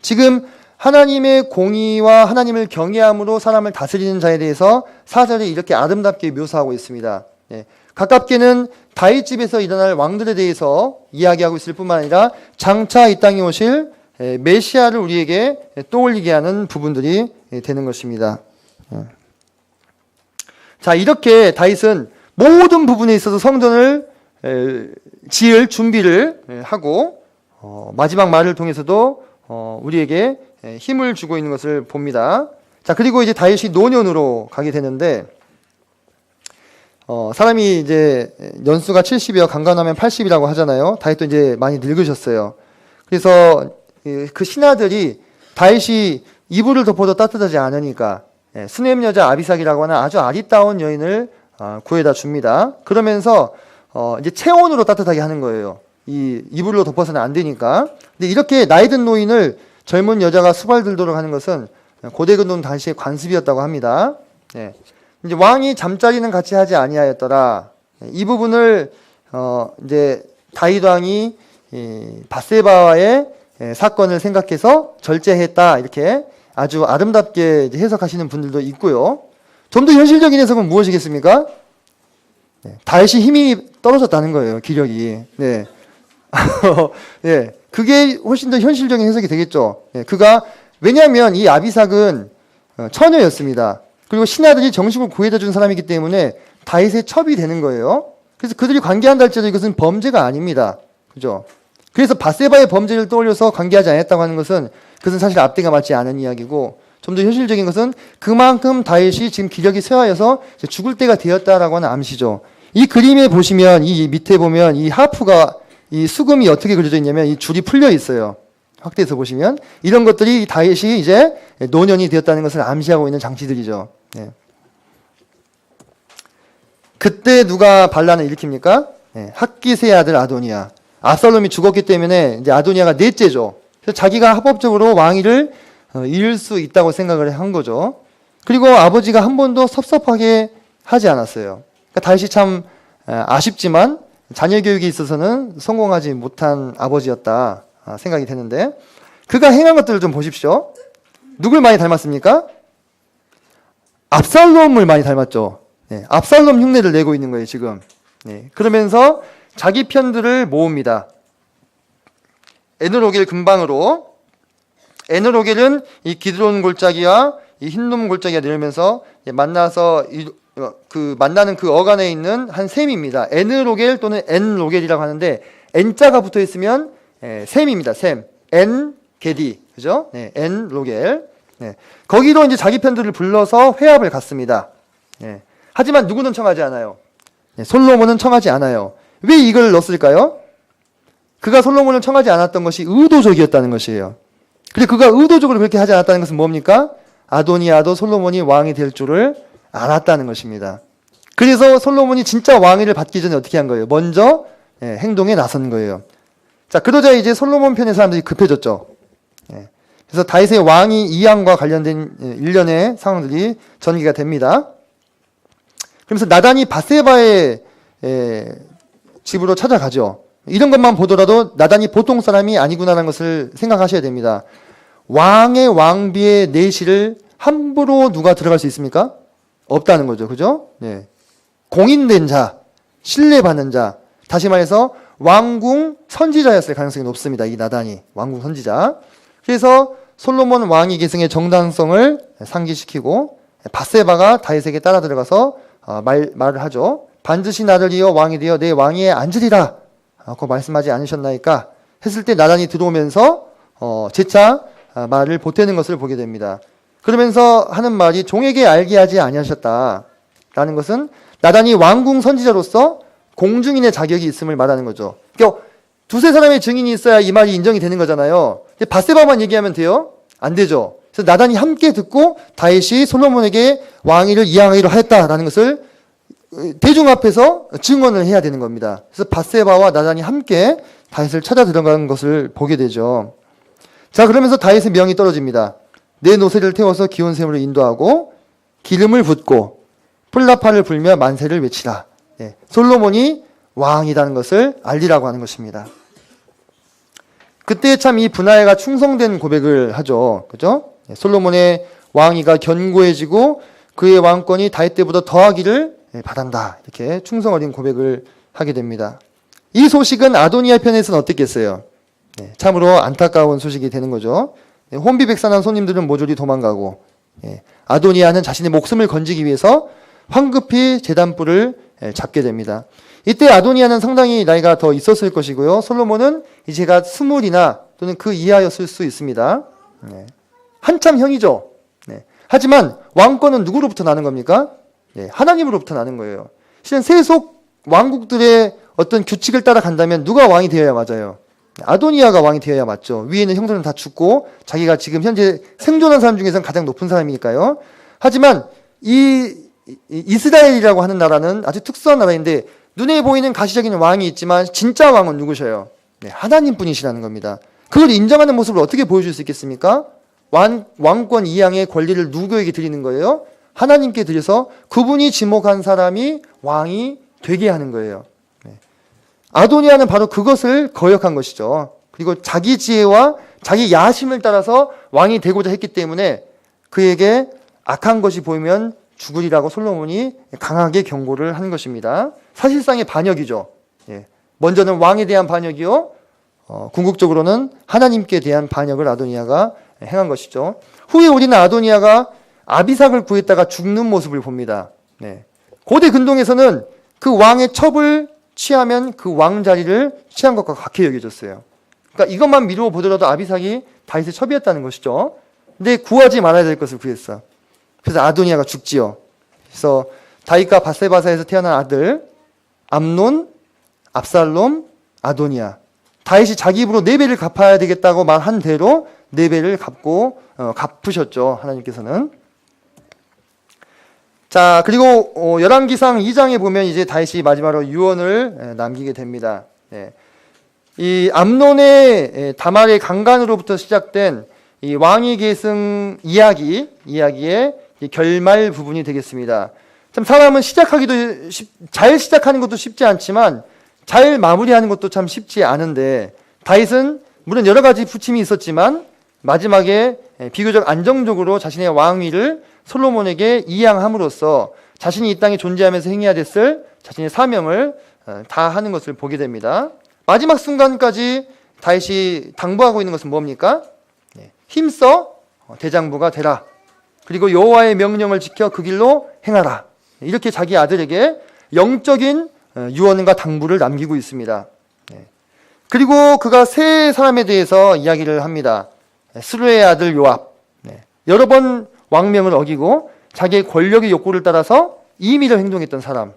지금 하나님의 공의와 하나님을 경외함으로 사람을 다스리는 자에 대해서 4절에 이렇게 아름답게 묘사하고 있습니다. 가깝게는 다윗 집에서 일어날 왕들에 대해서 이야기하고 있을 뿐만 아니라 장차 이 땅에 오실 메시아를 우리에게 떠올리게 하는 부분들이 되는 것입니다. 자, 이렇게 다윗은 모든 부분에 있어서 성전을 지을 준비를 하고 마지막 말을 통해서도 우리에게 힘을 주고 있는 것을 봅니다. 자, 그리고 이제 다윗이 노년으로 가게 되는데, 사람이 이제 연수가 70이어 강간하면 80이라고 하잖아요. 다윗도 이제 많이 늙으셨어요. 그래서 그 신하들이 다윗이 이불을 덮어도 따뜻하지 않으니까 수넴 여자 아비삭이라고 하는 아주 아리따운 여인을 구해다 줍니다. 그러면서 이제 체온으로 따뜻하게 하는 거예요. 이 이불로 덮어서는 안 되니까. 근데 이렇게 나이 든 노인을 젊은 여자가 수발들도록 하는 것은 고대 근동 당시의 관습이었다고 합니다. 이제 왕이 잠자리는 같이 하지 아니하였더라. 이 부분을 이제 다윗 왕이 밧세바와의 사건을 생각해서 절제했다, 이렇게 아주 아름답게 이제 해석하시는 분들도 있고요. 좀 더 현실적인 해석은 무엇이겠습니까? 다윗이 힘이 떨어졌다는 거예요, 기력이. 그게 훨씬 더 현실적인 해석이 되겠죠. 왜냐하면 이 아비삭은 처녀였습니다. 그리고 신하들이 정식으로 구해다 준 사람이기 때문에 다윗의 첩이 되는 거예요. 그래서 그들이 관계한다 할지라도 이것은 범죄가 아닙니다. 그죠? 그래서 바세바의 범죄를 떠올려서 관계하지 않았다고 하는 것은 그것은 사실 앞뒤가 맞지 않은 이야기고, 좀 더 현실적인 것은 그만큼 다윗이 지금 기력이 쇠하여서 죽을 때가 되었다라고 하는 암시죠. 이 그림에 보시면, 이 밑에 보면 이 하프가, 이 수금이 어떻게 그려져 있냐면 이 줄이 풀려 있어요. 확대해서 보시면 이런 것들이 다윗이 이제 노년이 되었다는 것을 암시하고 있는 장치들이죠. 네. 그때 누가 반란을 일으킵니까? 네. 핫깃의 아들 아도니아. 압살롬이 죽었기 때문에 이제 아도니아가 넷째죠. 그래서 자기가 합법적으로 왕위를 이을 수 있다고 생각을 한 거죠. 그리고 아버지가 한 번도 섭섭하게 하지 않았어요. 그러니까 다윗이 참 아쉽지만 자녀 교육에 있어서는 성공하지 못한 아버지였다 생각이 되는데, 그가 행한 것들을 좀 보십시오. 누굴 많이 닮았습니까? 압살롬을 많이 닮았죠. 네, 압살롬 흉내를 내고 있는 거예요, 지금. 네, 그러면서 자기 편들을 모읍니다. 에너로겔 근방으로. 에너로겔은 이 기드론 골짜기와 이 흰놈 골짜기가 내려면서 만나서 만나는 그 어간에 있는 한 샘입니다. 에너로겔 또는 엔로겔이라고 하는데, N자가 붙어 있으면 샘입니다. 샘. 엔게디. 그죠? 네, 엔로겔. 네. 거기로 이제 자기 편들을 불러서 회합을 갔습니다. 네. 하지만 누구는 청하지 않아요. 네, 솔로몬은 청하지 않아요. 왜 이걸 넣었을까요? 그가 솔로몬을 청하지 않았던 것이 의도적이었다는 것이에요. 그리고 그가 의도적으로 그렇게 하지 않았다는 것은 뭡니까? 아도니아도 솔로몬이 왕이 될 줄을 알았다는 것입니다. 그래서 솔로몬이 진짜 왕위를 받기 전에 어떻게 한 거예요? 먼저 행동에 나선 거예요. 자, 그러자 이제 솔로몬 편의 사람들이 급해졌죠. 그래서 다윗의 왕위 이양과 관련된 일련의 상황들이 전개가 됩니다. 그러면서 나단이 바세바의 집으로 찾아가죠. 이런 것만 보더라도 나단이 보통 사람이 아니구나라는 것을 생각하셔야 됩니다. 왕의 왕비의 내실을 함부로 누가 들어갈 수 있습니까? 없다는 거죠. 그죠? 네. 공인된 자, 신뢰받는 자, 다시 말해서 왕궁 선지자였을 가능성이 높습니다. 이 나단이 왕궁 선지자. 그래서 솔로몬 왕위 계승의 정당성을 상기시키고 바세바가 다윗에게 따라 들어가서 말을 하죠. 반드시 나를 이어 왕이 되어 내 왕위에 앉으리라 고 말씀하지 않으셨나이까 했을 때 나단이 들어오면서 재차 말을 보태는 것을 보게 됩니다. 그러면서 하는 말이 종에게 알게 하지 아니하셨다라는 것은 나단이 왕궁 선지자로서 공중인의 자격이 있음을 말하는 거죠. 그러니까 두세 사람의 증인이 있어야 이 말이 인정이 되는 거잖아요. 바세바만 얘기하면 돼요? 안 되죠. 그래서 나단이 함께 듣고 다윗이 솔로몬에게 왕위를 이양하기로 하였다라는 것을 대중 앞에서 증언을 해야 되는 겁니다. 그래서 바세바와 나단이 함께 다윗을 찾아 들어가는 것을 보게 되죠. 자, 그러면서 다윗의 명이 떨어집니다. 내 노새를 태워서 기온샘으로 인도하고 기름을 붓고 플라파를 불며 만세를 외치라. 네, 솔로몬이 왕이라는 것을 알리라고 하는 것입니다. 그때 참 이 분하야가 충성된 고백을 하죠. 그죠? 네, 솔로몬의 왕위가 견고해지고 그의 왕권이 다윗 때보다 더하기를 바란다. 이렇게 충성 어린 고백을 하게 됩니다. 이 소식은 아도니아 편에서는 어땠겠어요? 네, 참으로 안타까운 소식이 되는 거죠. 네, 혼비백산한 손님들은 모조리 도망가고 아도니아는 자신의 목숨을 건지기 위해서 황급히 제단불을 잡게 됩니다. 이때 아도니아는 상당히 나이가 더 있었을 것이고요. 솔로몬은 이제가 20이나 또는 그 이하였을 수 있습니다. 네. 한참 형이죠. 네. 하지만 왕권은 누구로부터 나는 겁니까? 네. 하나님으로부터 나는 거예요. 실은 세속 왕국들의 어떤 규칙을 따라간다면 누가 왕이 되어야 맞아요? 아도니아가 왕이 되어야 맞죠. 위에 있는 형들은 다 죽고 자기가 지금 현재 생존한 사람 중에서는 가장 높은 사람이니까요. 하지만 이 이스라엘이라고 하는 나라는 아주 특수한 나라인데 눈에 보이는 가시적인 왕이 있지만 진짜 왕은 누구셔요? 네, 하나님뿐이시라는 겁니다. 그걸 인정하는 모습을 어떻게 보여줄 수 있겠습니까? 왕권 이양의 권리를 누구에게 드리는 거예요? 하나님께 드려서 그분이 지목한 사람이 왕이 되게 하는 거예요. 네. 아도니아는 바로 그것을 거역한 것이죠. 그리고 자기 지혜와 자기 야심을 따라서 왕이 되고자 했기 때문에 그에게 악한 것이 보이면 죽으리라고 솔로몬이 강하게 경고를 한 것입니다. 사실상의 반역이죠. 예. 먼저는 왕에 대한 반역이요. 궁극적으로는 하나님께 대한 반역을 아도니아가 행한 것이죠. 후에 우리는 아비삭을 구했다가 죽는 모습을 봅니다. 네. 고대 근동에서는 그 왕의 첩을 취하면 그 왕 자리를 취한 것과 같게 여겨졌어요. 그러니까 이것만 미루어 보더라도 아비삭이 다윗의 첩이었다는 것이죠. 근데 구하지 말아야 될 것을 구했어. 그래서 아도니아가 죽지요. 그래서 다윗과 바세바사에서 태어난 아들 암논, 압살롬, 아도니아. 다윗이 자기 입으로 4배를 갚아야 되겠다고 말한 대로 4배를 갚으셨죠. 하나님께서는. 자, 그리고 열왕기상 2장에 보면 이제 다윗이 마지막으로 유언을 남기게 됩니다. 네. 이 암논의 다말의 강간으로부터 시작된 이 왕위 계승 이야기의 결말 부분이 되겠습니다. 참 사람은 잘 시작하는 것도 쉽지 않지만 잘 마무리하는 것도 참 쉽지 않은데 다윗은 물론 여러 가지 부침이 있었지만 마지막에 비교적 안정적으로 자신의 왕위를 솔로몬에게 이양함으로써 자신이 이 땅에 존재하면서 행해야 됐을 자신의 사명을 다하는 것을 보게 됩니다. 마지막 순간까지 다윗이 당부하고 있는 것은 뭡니까? 힘써 대장부가 되라. 그리고 여호와의 명령을 지켜 그 길로 행하라. 이렇게 자기 아들에게 영적인 유언과 당부를 남기고 있습니다. 그리고 그가 세 사람에 대해서 이야기를 합니다. 스루의 아들 요압. 여러 번 왕명을 어기고 자기의 권력의 욕구를 따라서 임의로 행동했던 사람.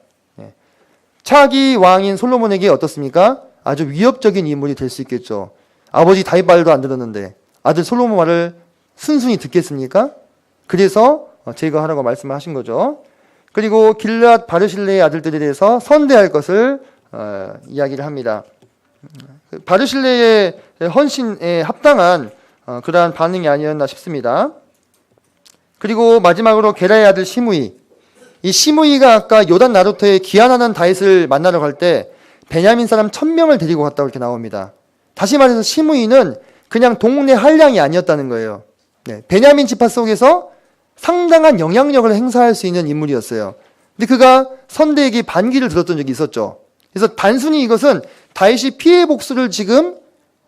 차기 왕인 솔로몬에게 어떻습니까? 아주 위협적인 인물이 될 수 있겠죠. 아버지 다윗 말도 안 들었는데 아들 솔로몬 말을 순순히 듣겠습니까? 그래서 제거하라고 말씀을 하신 거죠. 그리고 길앗 바르실레의 아들들에 대해서 선대할 것을 이야기를 합니다. 바르실레의 헌신에 합당한 그러한 반응이 아니었나 싶습니다. 그리고 마지막으로 게라의 아들 시므이. 이 시므이가 아까 요단 나루터에 귀환하는 다윗을 만나러 갈 때 베냐민 사람 1000명을 데리고 갔다고 이렇게 나옵니다. 다시 말해서 시므이는 그냥 동네 한량이 아니었다는 거예요. 베냐민 지파 속에서 상당한 영향력을 행사할 수 있는 인물이었어요. 근데 그가 선대에게 반기를 들었던 적이 있었죠. 그래서 단순히 이것은 다윗이 피해 복수를 지금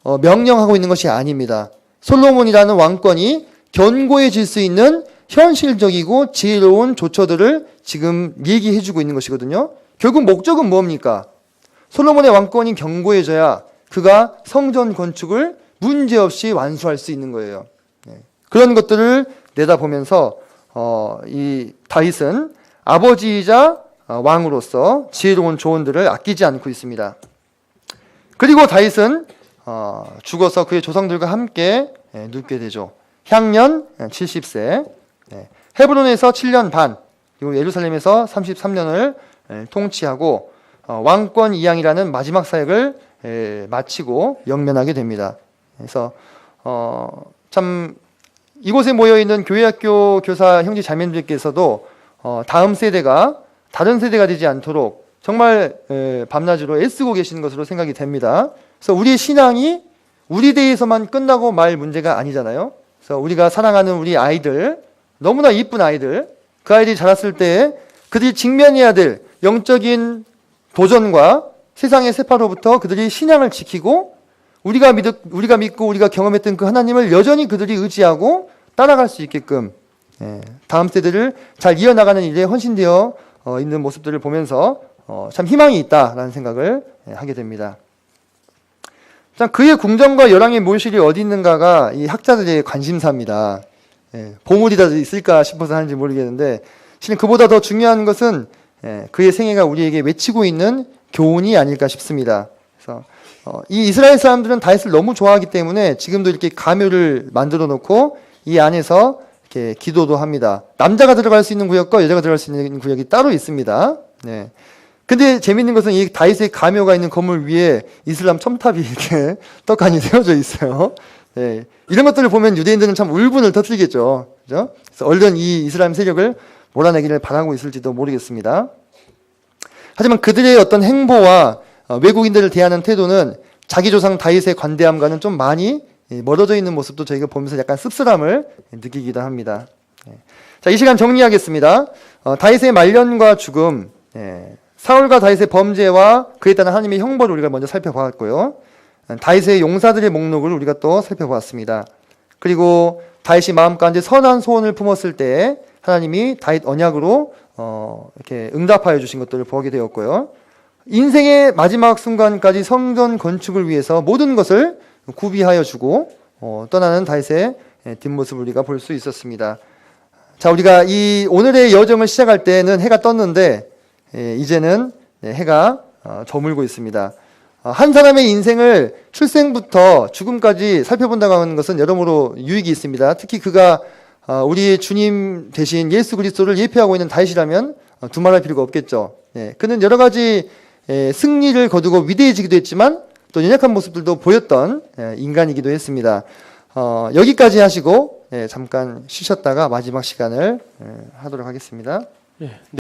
명령하고 있는 것이 아닙니다. 솔로몬이라는 왕권이 견고해질 수 있는 현실적이고 지혜로운 조처들을 지금 얘기해주고 있는 것이거든요. 결국 목적은 뭡니까? 솔로몬의 왕권이 견고해져야 그가 성전 건축을 문제없이 완수할 수 있는 거예요. 그런 것들을 내다보면서 이 다윗은 아버지이자 왕으로서 지혜로운 조언들을 아끼지 않고 있습니다. 그리고 다윗은 죽어서 그의 조상들과 함께 눕게 되죠. 향년 70세, 헤브론에서 7년 반, 그리고 예루살렘에서 33년을 통치하고 왕권 이양이라는 마지막 사역을 마치고 영면하게 됩니다. 그래서 참 이곳에 모여있는 교회학교 교사 형제 자매님들께서도 다음 세대가 다른 세대가 되지 않도록 정말 밤낮으로 애쓰고 계시는 것으로 생각이 됩니다. 그래서 우리의 신앙이 우리 대에서만 끝나고 말 문제가 아니잖아요. 그래서 우리가 사랑하는 우리 아이들, 너무나 이쁜 아이들, 그 아이들이 자랐을 때 그들이 직면해야 될 영적인 도전과 세상의 세파로부터 그들이 신앙을 지키고 우리가 믿고 우리가 경험했던 그 하나님을 여전히 그들이 의지하고 따라갈 수 있게끔 다음 세대를 잘 이어나가는 일에 헌신되어 있는 모습들을 보면서 참 희망이 있다라는 생각을 하게 됩니다. 참 그의 궁정과 열왕의 묘실이 어디 있는가가 이 학자들의 관심사입니다. 보물이 다 있을까 싶어서 하는지 모르겠는데 실은 그보다 더 중요한 것은 그의 생애가 우리에게 외치고 있는 교훈이 아닐까 싶습니다. 그래서 이 이스라엘 사람들은 다윗을 너무 좋아하기 때문에 지금도 이렇게 가묘를 만들어 놓고 이 안에서 이렇게 기도도 합니다. 남자가 들어갈 수 있는 구역과 여자가 들어갈 수 있는 구역이 따로 있습니다. 네. 근데 재밌는 것은 이 다윗의 가묘가 있는 건물 위에 이슬람 첨탑이 이렇게 떡하니 세워져 있어요. 네. 이런 것들을 보면 유대인들은 참 울분을 터뜨리겠죠. 그죠? 그래서 얼른 이 이슬람 세력을 몰아내기를 바라고 있을지도 모르겠습니다. 하지만 그들의 어떤 행보와 외국인들을 대하는 태도는 자기 조상 다윗의 관대함과는 좀 많이 멀어져 있는 모습도 저희가 보면서 약간 씁쓸함을 느끼기도 합니다. 자, 이 시간 정리하겠습니다. 다윗의 말년과 죽음, 사울과 다윗의 범죄와 그에 따른 하나님의 형벌을 우리가 먼저 살펴보았고요. 다윗의 용사들의 목록을 우리가 또 살펴보았습니다. 그리고 다윗이 마음 가운데 선한 소원을 품었을 때 하나님이 다윗 언약으로 이렇게 응답하여 주신 것들을 보게 되었고요. 인생의 마지막 순간까지 성전 건축을 위해서 모든 것을 구비하여 주고 떠나는 다윗의 뒷모습을 우리가 볼 수 있었습니다. 자, 우리가 이 오늘의 여정을 시작할 때는 해가 떴는데 이제는 해가 저물고 있습니다. 한 사람의 인생을 출생부터 죽음까지 살펴본다고 하는 것은 여러모로 유익이 있습니다. 특히 그가 우리 주님 대신 예수 그리스도를 예표하고 있는 다윗이라면 두말할 필요가 없겠죠. 그는 여러 가지 승리를 거두고 위대해지기도 했지만 또 연약한 모습들도 보였던 인간이기도 했습니다. 여기까지 하시고 잠깐 쉬셨다가 마지막 시간을 하도록 하겠습니다.